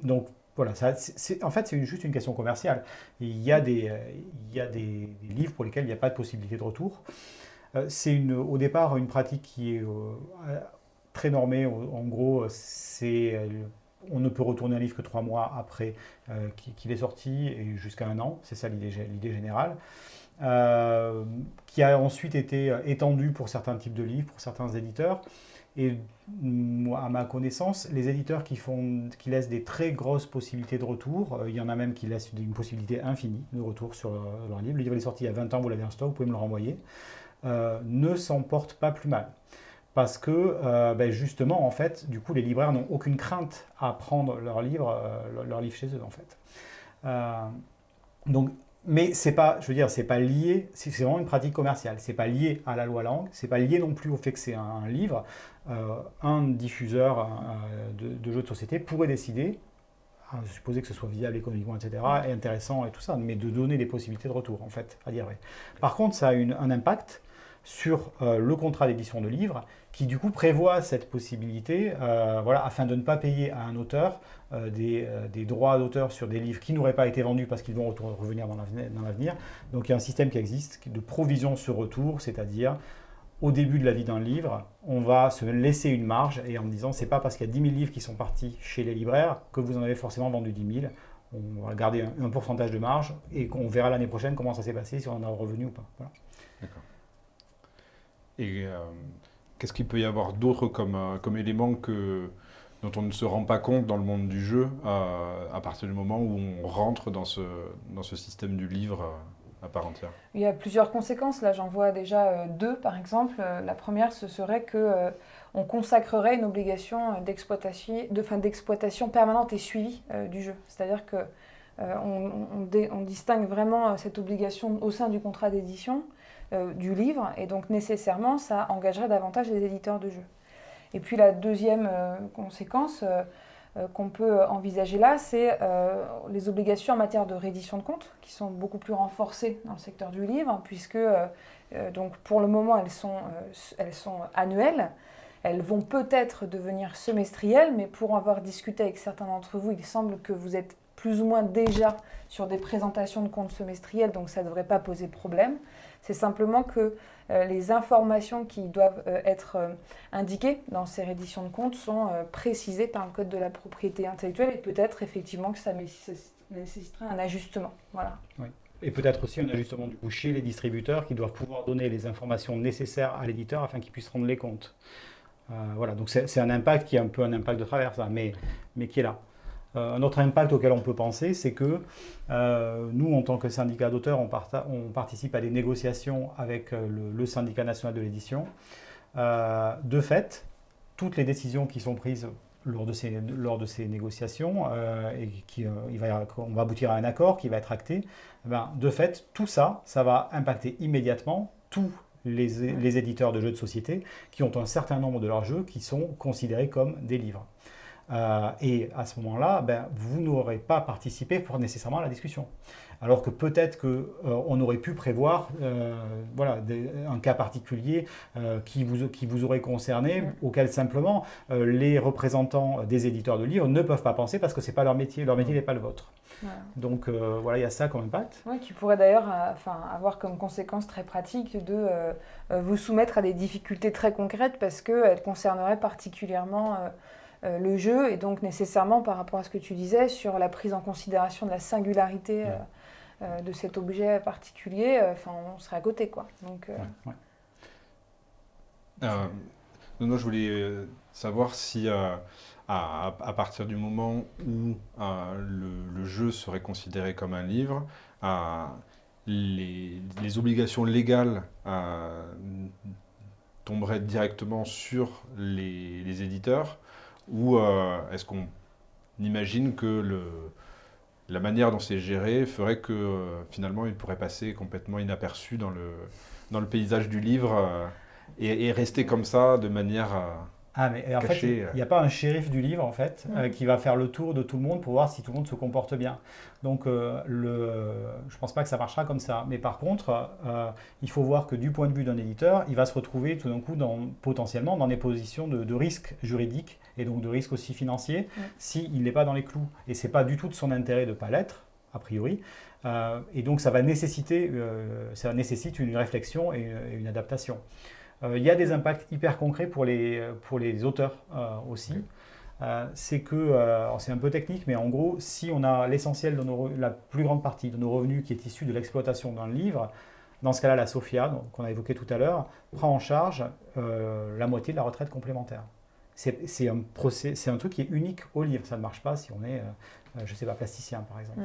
Donc voilà, en fait, c'est juste une question commerciale. Il y a des livres pour lesquels il n'y a pas de possibilité de retour. C'est au départ une pratique qui est très normée. En gros, on ne peut retourner un livre que 3 mois après qu'il est sorti et jusqu'à 1 an. C'est ça l'idée générale. Qui a ensuite été étendue pour certains types de livres, pour certains éditeurs. Et moi, à ma connaissance, les éditeurs qui laissent des très grosses possibilités de retour, il y en a même qui laissent une possibilité infinie de retour sur leur livre. Le livre est sorti il y a 20 ans, vous l'avez en stock, vous pouvez me le renvoyer. Ne s'en portent pas plus mal. Parce que, justement, en fait, du coup, les libraires n'ont aucune crainte à prendre leur livre chez eux, en fait. Mais c'est pas, je veux dire, c'est pas lié, c'est vraiment une pratique commerciale. C'est pas lié à la loi Langue, c'est pas lié non plus au fait que c'est un livre. Un diffuseur de jeux de société pourrait décider, à supposer que ce soit viable économiquement, etc., et intéressant et tout ça, mais de donner des possibilités de retour, en fait, à dire vrai. Par contre, ça a un impact sur le contrat d'édition de livres, qui du coup prévoit cette possibilité, afin de ne pas payer à un auteur des droits d'auteur sur des livres qui n'auraient pas été vendus parce qu'ils vont revenir dans l'avenir. Donc il y a un système qui existe de provision sur retour, c'est-à-dire au début de la vie d'un livre, on va se laisser une marge et en disant c'est pas parce qu'il y a 10 000 livres qui sont partis chez les libraires que vous en avez forcément vendu 10 000. On va garder un pourcentage de marge et on verra l'année prochaine comment ça s'est passé, si on en a revenu ou pas. Voilà. D'accord. Et qu'est-ce qu'il peut y avoir d'autre comme élément dont on ne se rend pas compte dans le monde du jeu à partir du moment où on rentre dans ce système du livre à part entière? Il y a plusieurs conséquences. Là, j'en vois déjà 2, par exemple. La première, ce serait qu'on consacrerait une obligation d'exploitation permanente et suivie du jeu. C'est-à-dire qu'on distingue vraiment cette obligation au sein du contrat d'édition du livre, et donc nécessairement ça engagerait davantage les éditeurs de jeux. Et puis la deuxième conséquence qu'on peut envisager là, c'est les obligations en matière de reddition de comptes, qui sont beaucoup plus renforcées dans le secteur du livre, puisque donc pour le moment elles sont annuelles. Elles vont peut-être devenir semestrielles, mais pour avoir discuté avec certains d'entre vous, il semble que vous êtes plus ou moins déjà sur des présentations de comptes semestriels, donc ça ne devrait pas poser problème. C'est simplement que les informations qui doivent être indiquées dans ces redditions de comptes sont précisées par le Code de la propriété intellectuelle, et peut-être effectivement que ça nécessiterait un ajustement. Voilà. Oui. Et peut-être aussi un ajustement du coup chez les distributeurs qui doivent pouvoir donner les informations nécessaires à l'éditeur afin qu'il puisse rendre les comptes. Voilà, donc c'est un impact qui est un peu un impact de travers, ça, mais qui est là. Un autre impact auquel on peut penser, c'est que nous, en tant que syndicat d'auteurs, on participe à des négociations avec le syndicat national de l'édition. De fait, toutes les décisions qui sont prises lors de ces négociations, on va aboutir à un accord qui va être acté, de fait, tout ça, ça va impacter immédiatement tous les éditeurs de jeux de société qui ont un certain nombre de leurs jeux qui sont considérés comme des livres. Et à ce moment-là, vous n'aurez pas participé nécessairement à la discussion. Alors que peut-être qu'on aurait pu prévoir un cas particulier qui vous aurait concerné, auquel simplement les représentants des éditeurs de livres ne peuvent pas penser parce que ce n'est pas leur métier n'est pas le vôtre. Voilà. Donc il y a ça comme impact. Ouais, qui pourrait d'ailleurs avoir comme conséquence très pratique de vous soumettre à des difficultés très concrètes parce qu'elles concerneraient particulièrement le jeu et donc nécessairement par rapport à ce que tu disais sur la prise en considération de la singularité de cet objet particulier, on serait à côté, quoi. Donc, je voulais savoir si à partir du moment où le jeu serait considéré comme un livre, les obligations légales tomberaient directement sur les éditeurs, ou est-ce qu'on imagine que la manière dont c'est géré ferait que finalement il pourrait passer complètement inaperçu dans le paysage du livre et rester comme ça de manière mais en cachée. Fait, il n'y a pas un shérif du livre en fait qui va faire le tour de tout le monde pour voir si tout le monde se comporte bien. Donc je ne pense pas que ça marchera comme ça. Mais par contre, il faut voir que du point de vue d'un éditeur, il va se retrouver tout d'un coup potentiellement dans des positions de risque juridique et donc de risque aussi financier s'il n'est pas dans les clous. Et ce n'est pas du tout de son intérêt de ne pas l'être, a priori. Et donc ça nécessite une réflexion et une adaptation. Il y a des impacts hyper concrets pour les auteurs aussi. C'est que, c'est un peu technique, mais en gros, si on a l'essentiel la plus grande partie de nos revenus qui est issue de l'exploitation d'un livre, dans ce cas-là, la SOFIA, qu'on a évoqué tout à l'heure, prend en charge la moitié de la retraite complémentaire. C'est un truc qui est unique au livre. Ça ne marche pas si on est, je ne sais pas, plasticien par exemple.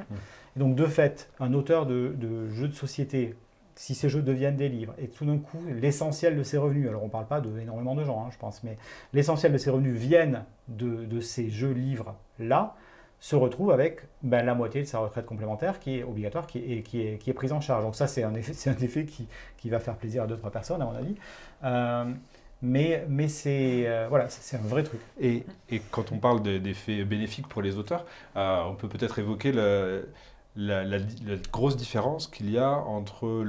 Et donc de fait, un auteur de jeux de société, si ces jeux deviennent des livres, et tout d'un coup, l'essentiel de ses revenus, alors on ne parle pas d'énormément de gens, je pense, mais l'essentiel de ses revenus viennent de ces jeux-livres-là, se retrouve avec la moitié de sa retraite complémentaire qui est obligatoire, qui est prise en charge. Donc ça, c'est un effet qui va faire plaisir à 2-3 personnes, à mon avis. Mais c'est un vrai truc. Et quand on parle d'effets bénéfiques pour les auteurs, on peut peut-être évoquer la grosse différence qu'il y a entre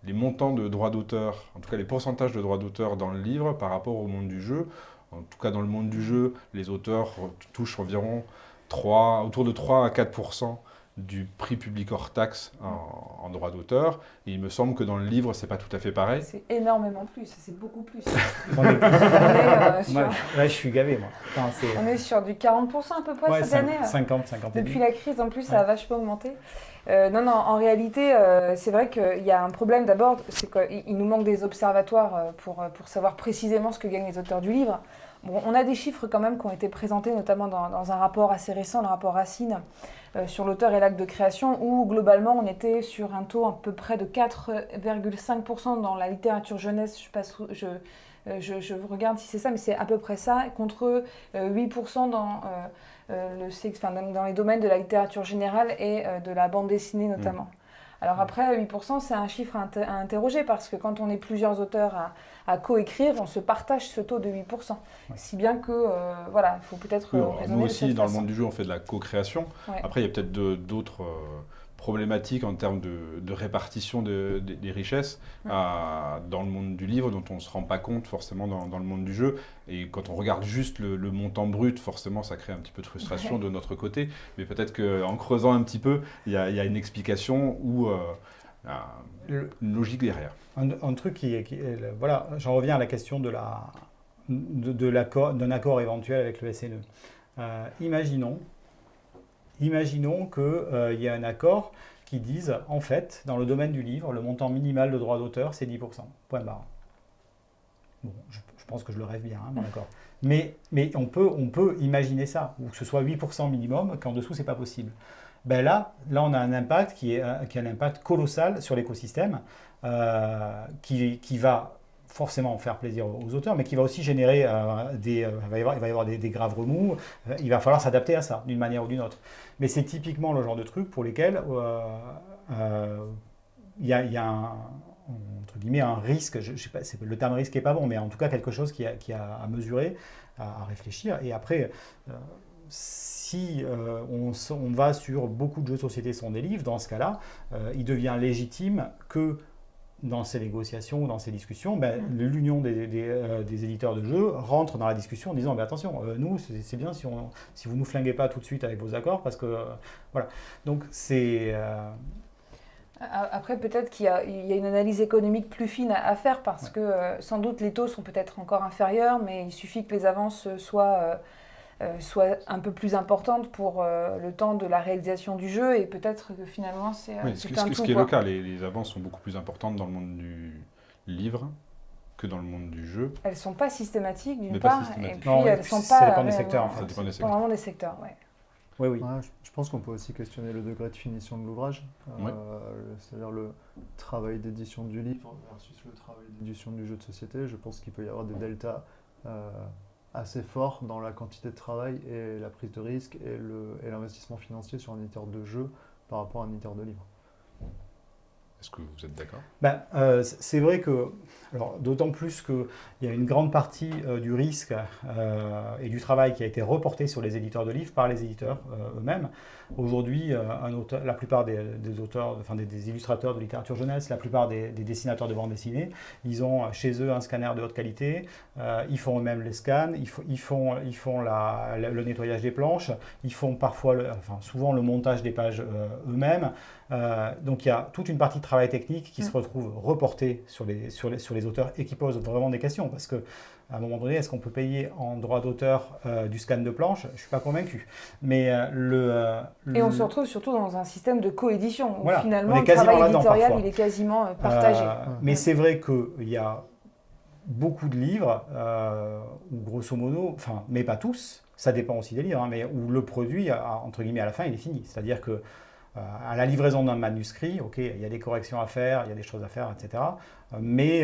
les montants de droits d'auteur, en tout cas les pourcentages de droits d'auteur dans le livre par rapport au monde du jeu. En tout cas, dans le monde du jeu, les auteurs touchent environ autour de 3 à 4% du prix public hors taxe en droits d'auteur. Et il me semble que dans le livre, c'est pas tout à fait pareil. C'est énormément plus, c'est beaucoup plus. Je suis gavé, moi. On est sur du 40% à peu près cette année. 50. Depuis la crise, en plus, ça a vachement augmenté. En réalité, c'est vrai qu'il y a un problème d'abord, c'est qu'il nous manque des observatoires pour savoir précisément ce que gagnent les auteurs du livre. Bon, on a des chiffres quand même qui ont été présentés, notamment dans un rapport assez récent, le rapport Racine, sur l'auteur et l'acte de création, où globalement on était sur un taux à peu près de 4,5% dans la littérature jeunesse. Je regarde si c'est ça, mais c'est à peu près ça, contre 8% dans les domaines de la littérature générale et de la bande dessinée notamment. Alors après, 8%, c'est un chiffre à interroger parce que quand on est plusieurs auteurs à coécrire, on se partage ce taux de 8%. Si bien que, il faut peut-être raisonner nous aussi, dans façon. le monde du jeu, on fait de la co-création. Ouais. Après, il y a peut-être d'autres problématiques en termes de répartition des richesses dans le monde du livre dont on ne se rend pas compte forcément dans le monde du jeu. Et quand on regarde juste le montant brut, forcément ça crée un petit peu de frustration de notre côté. Mais peut-être qu'en creusant un petit peu, il y a une explication ou une logique derrière. Un truc j'en reviens à la question d'un accord éventuel avec le SNE. Imaginons qu'il y a un accord qui dise, en fait, dans le domaine du livre, le montant minimal de droit d'auteur, c'est 10%. Point barre. Bon, je pense que je le rêve bien, d'accord. Mais on peut imaginer ça, ou que ce soit 8% minimum, qu'en dessous, c'est pas possible. Là, on a un impact qui a un impact colossal sur l'écosystème, qui va forcément faire plaisir aux auteurs, mais qui va aussi générer il va y avoir des graves remous. Il va falloir s'adapter à ça, d'une manière ou d'une autre. Mais c'est typiquement le genre de truc pour lesquels il y a entre guillemets, un risque. Je sais pas, le terme risque n'est pas bon, mais en tout cas quelque chose qui a à mesurer, à réfléchir. Et après, si on va sur beaucoup de jeux de société sont des livres, dans ce cas-là, il devient légitime que dans ces négociations ou dans ces discussions, l'union des éditeurs de jeux rentre dans la discussion en disant attention, nous, c'est bien si vous ne nous flinguez pas tout de suite avec vos accords, parce que voilà. Donc c'est... Après, peut-être qu'il y a une analyse économique plus fine à faire, parce que sans doute les taux sont peut-être encore inférieurs, mais il suffit que les avances soient un peu plus importante pour le temps de la réalisation du jeu, et peut-être que finalement c'est un tout. Ce qui est le cas, les avances sont beaucoup plus importantes dans le monde du livre que dans le monde du jeu. Elles ne sont pas systématiques d'une Mais part, pas systématiques. et puis Non, elles ne sont ça pas... dépend des secteurs, en fait. Ça dépend des C'est secteurs. vraiment des secteurs, ouais. Oui. Ouais, je pense qu'on peut aussi questionner le degré de finition de l'ouvrage, Ouais. c'est-à-dire le travail d'édition du livre versus le travail d'édition du jeu de société. Je pense qu'il peut y avoir des deltas assez forts dans la quantité de travail et la prise de risque et l'investissement financier sur un éditeur de jeu par rapport à un éditeur de livre. Est-ce que vous êtes d'accord? C'est vrai que, alors d'autant plus qu'il y a une grande partie du risque et du travail qui a été reporté sur les éditeurs de livres par les éditeurs eux-mêmes. Aujourd'hui, la plupart des auteurs, enfin des illustrateurs de littérature jeunesse, la plupart des dessinateurs de bande dessinée, ils ont chez eux un scanner de haute qualité, ils font eux-mêmes les scans, ils font le nettoyage des planches, ils font parfois, souvent le montage des pages eux-mêmes. Donc il y a toute une partie de travail technique qui se retrouve reportée sur les auteurs et qui pose vraiment des questions, parce que à un moment donné, est-ce qu'on peut payer en droit d'auteur du scan de planche? Je ne suis pas convaincu. Mais Et on se retrouve surtout dans un système de coédition, où Voilà, finalement on est le quasiment travail là-dedans, éditorial parfois. il est quasiment partagé. Mais c'est vrai qu'il y a beaucoup de livres, où grosso modo, mais pas tous, ça dépend aussi des livres, hein, mais où le produit, entre guillemets, à la fin, il est fini. C'est-à-dire que à la livraison d'un manuscrit, ok, il y a des corrections à faire, il y a des choses à faire, etc. Mais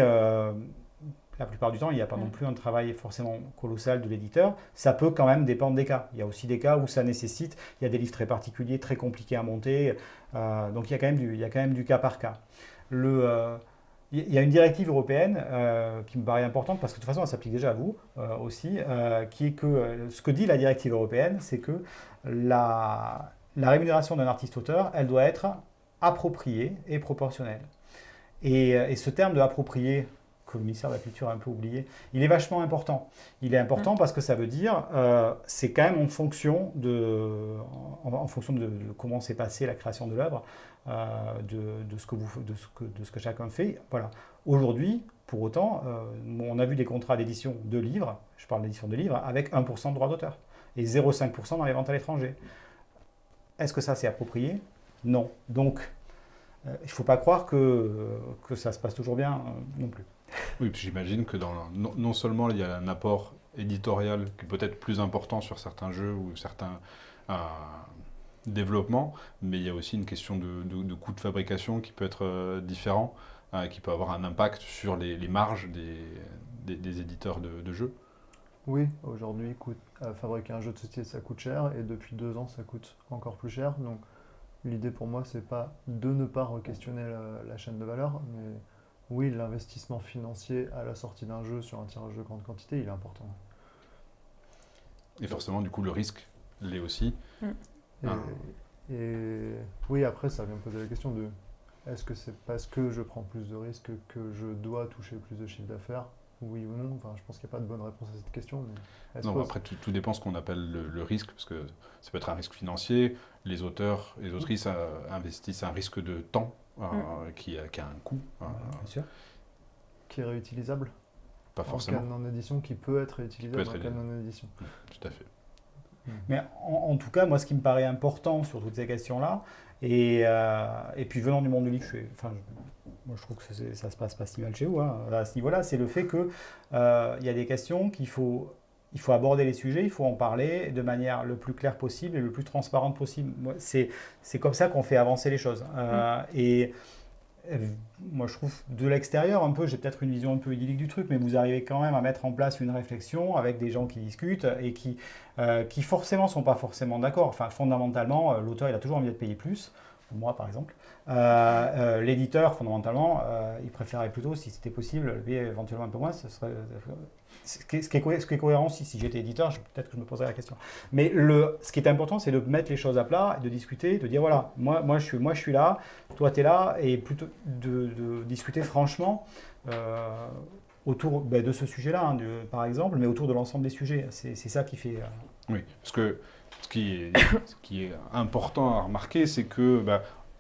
la plupart du temps, il n'y a pas non plus un travail forcément colossal de l'éditeur. Ça peut quand même dépendre des cas. Il y a aussi des cas où ça nécessite, il y a des livres très particuliers, très compliqués à monter. Donc il y a quand même du cas par cas. Il y a une directive européenne qui me paraît importante, parce que de toute façon, elle s'applique déjà à vous aussi, qui est que ce que dit la directive européenne, c'est que la rémunération d'un artiste-auteur, elle doit être appropriée et proportionnelle. Et ce terme de approprié, que le ministère de la Culture a un peu oublié, il est vachement important. Il est important parce que ça veut dire, c'est quand même en fonction de comment s'est passée la création de l'œuvre, de ce que chacun fait. Voilà. Aujourd'hui, pour autant, on a vu des contrats d'édition de livres, je parle d'édition de livres, avec 1% de droit d'auteur et 0,5% dans les ventes à l'étranger. Est-ce que ça c'est approprié? Non. Donc, il ne faut pas croire que ça se passe toujours bien non plus. Oui, puis j'imagine que non seulement il y a un apport éditorial qui est peut-être plus important sur certains jeux ou certains développements, mais il y a aussi une question de coût de fabrication qui peut être différent, qui peut avoir un impact sur les marges des éditeurs de jeux. Oui, aujourd'hui, fabriquer un jeu de société, ça coûte cher, et depuis 2 ans, ça coûte encore plus cher. Donc, l'idée pour moi, c'est pas de ne pas re-questionner la chaîne de valeur, mais oui, l'investissement financier à la sortie d'un jeu sur un tirage de grande quantité, il est important. Et forcément, du coup, le risque l'est aussi. Et oui, après, ça vient me poser la question de est-ce que c'est parce que je prends plus de risques que je dois toucher plus de chiffre d'affaires? Oui ou non? Enfin, je pense qu'il n'y a pas de bonne réponse à cette question. Mais Non, après, tout dépend de ce qu'on appelle le risque, parce que ça peut être un risque financier. Les auteurs et les autrices investissent un risque de temps qui a un coût. Bien sûr. Qui est réutilisable? Pas forcément. En cas de non-édition, qui peut être réutilisable en cas de non-édition. Tout à fait. Mais en tout cas, moi, ce qui me paraît important sur toutes ces questions-là, et puis venant du monde du livre, moi je trouve que ça se passe pas si mal chez vous, hein, à ce niveau-là, c'est le fait qu'il y a des questions il faut aborder les sujets, il faut en parler de manière le plus claire possible et le plus transparente possible. C'est comme ça qu'on fait avancer les choses. Et moi je trouve de l'extérieur un peu, j'ai peut-être une vision un peu idyllique du truc, mais vous arrivez quand même à mettre en place une réflexion avec des gens qui discutent et qui forcément sont pas forcément d'accord. Enfin, fondamentalement, l'auteur il a toujours envie d'être payé plus. moi par exemple, l'éditeur, fondamentalement, il préférerait plutôt, si c'était possible, le payer éventuellement un peu moins. Ce qui est cohérent aussi. Si j'étais éditeur, peut-être que je me poserais la question. Mais ce qui est important, c'est de mettre les choses à plat, et de discuter, de dire voilà, moi je suis là, toi tu es là, et plutôt de discuter franchement autour de ce sujet-là, hein, par exemple, mais autour de l'ensemble des sujets. C'est ça qui fait... Oui, parce que ce qui est important à remarquer, c'est que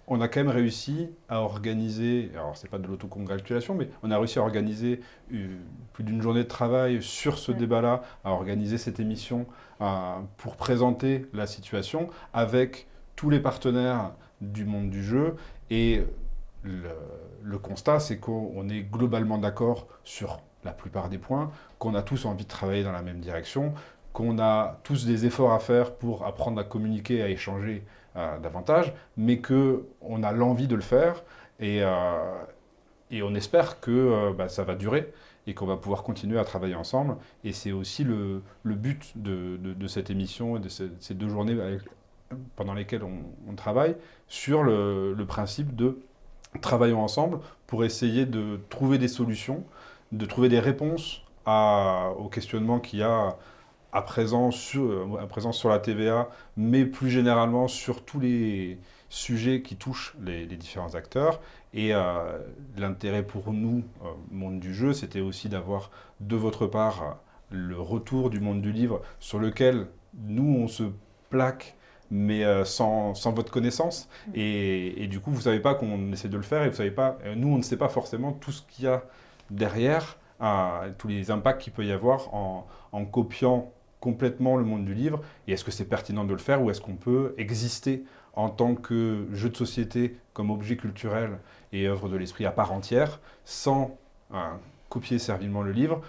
on a quand même réussi à organiser, alors c'est pas de l'autocongratulation, mais on a réussi à organiser plus d'une journée de travail sur ce débat-là, à organiser cette émission pour présenter la situation avec tous les partenaires du monde du jeu. Et le constat, c'est qu'on est globalement d'accord sur la plupart des points, qu'on a tous envie de travailler dans la même direction, qu'on a tous des efforts à faire pour apprendre à communiquer, à échanger davantage, mais qu'on a l'envie de le faire et on espère que ça va durer et qu'on va pouvoir continuer à travailler ensemble. Et c'est aussi le but de cette émission et de ces 2 journées pendant lesquelles on travaille sur le principe de travaillons ensemble pour essayer de trouver des solutions, de trouver des réponses aux questionnements qu'il y a à présent sur la TVA, mais plus généralement sur tous les sujets qui touchent les différents acteurs. Et l'intérêt pour nous, monde du jeu, c'était aussi d'avoir de votre part le retour du monde du livre sur lequel nous, on se plaque, mais sans votre connaissance. Et du coup, vous ne savez pas qu'on essaie de le faire, et vous savez pas, nous, on ne sait pas forcément tout ce qu'il y a derrière, tous les impacts qu'il peut y avoir en copiant complètement le monde du livre, et est-ce que c'est pertinent de le faire, ou est-ce qu'on peut exister en tant que jeu de société, comme objet culturel et œuvre de l'esprit à part entière, sans copier servilement le livre,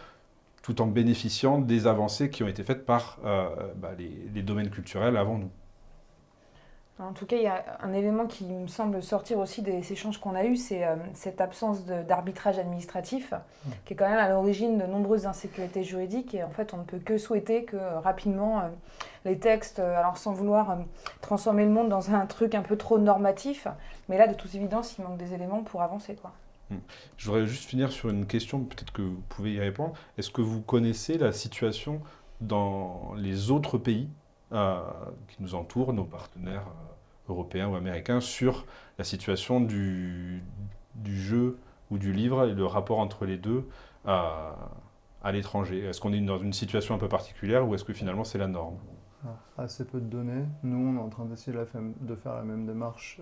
tout en bénéficiant des avancées qui ont été faites par les domaines culturels avant nous. En tout cas, il y a un élément qui me semble sortir aussi des échanges qu'on a eus, c'est cette absence d'arbitrage administratif, qui est quand même à l'origine de nombreuses insécurités juridiques. Et en fait, on ne peut que souhaiter que rapidement, les textes, alors sans vouloir transformer le monde dans un truc un peu trop normatif, mais là, de toute évidence, il manque des éléments pour avancer, quoi. Je voudrais juste finir sur une question, peut-être que vous pouvez y répondre. Est-ce que vous connaissez la situation dans les autres pays qui nous entourent, nos partenaires européens ou américains, sur la situation du jeu ou du livre et le rapport entre les deux à l'étranger? Est-ce qu'on est dans une situation un peu particulière, ou est-ce que finalement c'est la norme? Assez peu de données. Nous, on est en train d'essayer de faire la même démarche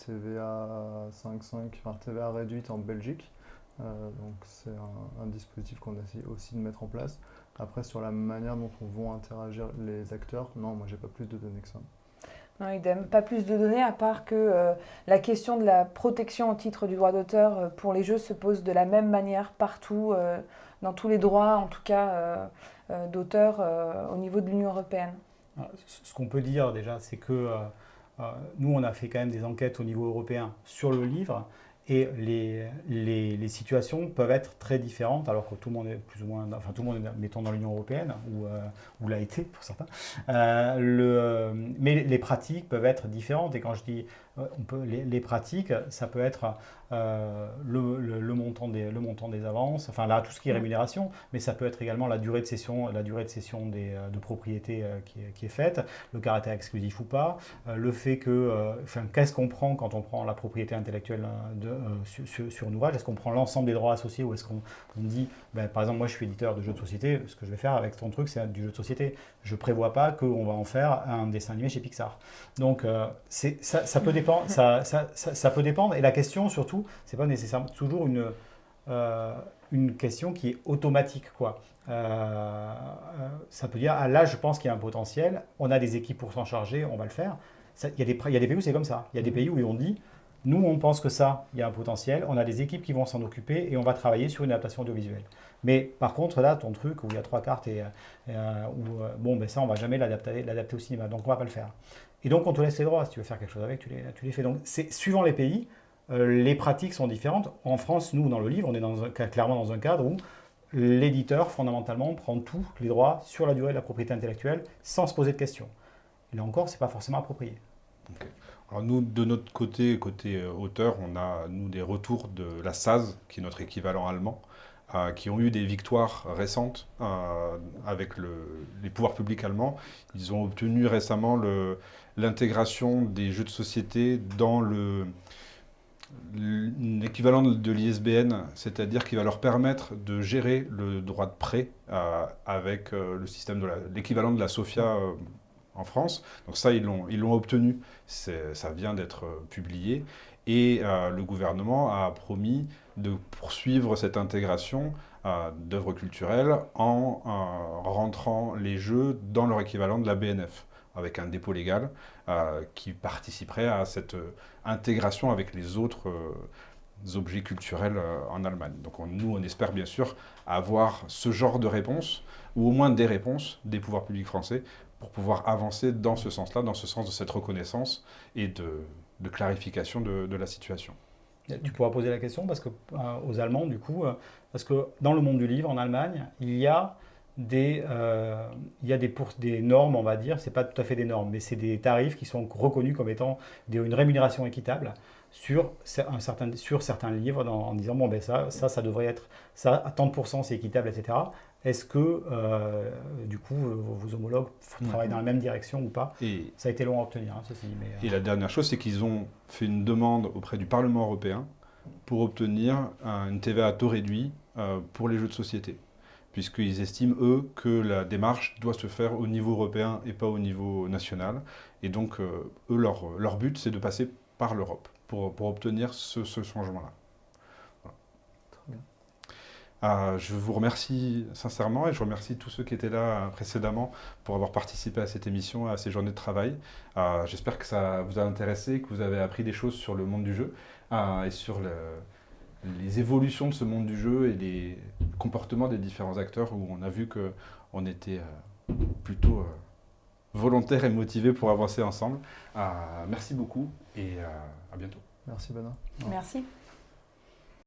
TVA 5.5, enfin TVA réduite en Belgique. Donc c'est un dispositif qu'on essaie aussi de mettre en place. Après, sur la manière dont vont interagir les acteurs, non, moi j'ai pas plus de données que ça. Non, idem. Pas plus de données, à part que la question de la protection au titre du droit d'auteur pour les jeux se pose de la même manière partout, dans tous les droits, en tout cas d'auteur au niveau de l'Union européenne. Ce qu'on peut dire déjà, c'est que nous, on a fait quand même des enquêtes au niveau européen sur le livre, et les situations peuvent être très différentes, alors que tout le monde est plus ou moins, enfin tout le monde est, mettons, dans l'Union européenne, ou l'a été pour certains, mais les pratiques peuvent être différentes. Et quand je dis les pratiques, ça peut être le montant des avances, enfin là, tout ce qui est rémunération, mais ça peut être également la durée de cession de propriété qui est faite, le caractère exclusif ou pas, le fait que, qu'est-ce qu'on prend quand on prend la propriété intellectuelle sur un ouvrage? Est-ce qu'on prend l'ensemble des droits associés, ou est-ce qu'on dit, par exemple, moi je suis éditeur de jeux de société, ce que je vais faire avec ton truc, c'est du jeu de société. Je ne prévois pas qu'on va en faire un dessin animé chez Pixar. Donc ça peut dépendre, ça peut dépendre. Et la question surtout, c'est pas nécessairement toujours une question qui est automatique, quoi. Ça peut dire, là je pense qu'il y a un potentiel, on a des équipes pour s'en charger, on va le faire. Il y a des pays où c'est comme ça. Il y a des pays où on dit, nous on pense que ça, il y a un potentiel, on a des équipes qui vont s'en occuper et on va travailler sur une adaptation audiovisuelle. Mais par contre là, ton truc où il y a 3 cartes ça on va jamais l'adapter au cinéma, donc on va pas le faire. Et donc on te laisse les droits, si tu veux faire quelque chose avec, tu les fais. Donc c'est suivant les pays, les pratiques sont différentes. En France, nous dans le livre, on est clairement dans un cadre où l'éditeur fondamentalement prend tous les droits sur la durée de la propriété intellectuelle sans se poser de questions. Et là encore, c'est pas forcément approprié. Alors nous, de notre côté auteur, on a nous des retours de la SAS, qui est notre équivalent allemand, qui ont eu des victoires récentes avec les pouvoirs publics allemands. Ils ont obtenu récemment l'intégration des jeux de société dans l'équivalent de l'ISBN, c'est-à-dire qui va leur permettre de gérer le droit de prêt avec le système de l'équivalent de la SOFIA en France. Donc ça, ils l'ont obtenu. Ça vient d'être publié. Et le gouvernement a promis de poursuivre cette intégration d'œuvres culturelles en rentrant les jeux dans leur équivalent de la BNF, avec un dépôt légal qui participerait à cette intégration avec les autres objets culturels en Allemagne. Donc nous, on espère bien sûr avoir ce genre de réponse, ou au moins des réponses des pouvoirs publics français, pour pouvoir avancer dans ce sens-là, dans ce sens de cette reconnaissance et de clarification de la situation. Tu pourras poser la question parce que, aux Allemands, du coup, parce que dans le monde du livre, en Allemagne, il y a des normes, on va dire, c'est pas tout à fait des normes, mais c'est des tarifs qui sont reconnus comme étant une rémunération équitable sur certains livres, en disant, bon, ben ça devrait être, ça, à tant de pourcents, c'est équitable, etc. Est-ce que, du coup, vos homologues travaillent dans la même direction ou pas? Ça a été long à obtenir, hein, ceci. Et la dernière chose, c'est qu'ils ont fait une demande auprès du Parlement européen pour obtenir une TVA à taux réduit pour les jeux de société, puisqu'ils estiment, eux, que la démarche doit se faire au niveau européen et pas au niveau national. Et donc, eux, leur but, c'est de passer par l'Europe pour obtenir ce changement-là. Je vous remercie sincèrement et je remercie tous ceux qui étaient là précédemment pour avoir participé à cette émission, à ces journées de travail. J'espère que ça vous a intéressé, que vous avez appris des choses sur le monde du jeu et sur les évolutions de ce monde du jeu et les comportements des différents acteurs, où on a vu qu'on était plutôt volontaires et motivés pour avancer ensemble. Merci beaucoup et à bientôt. Merci Benoît. Merci.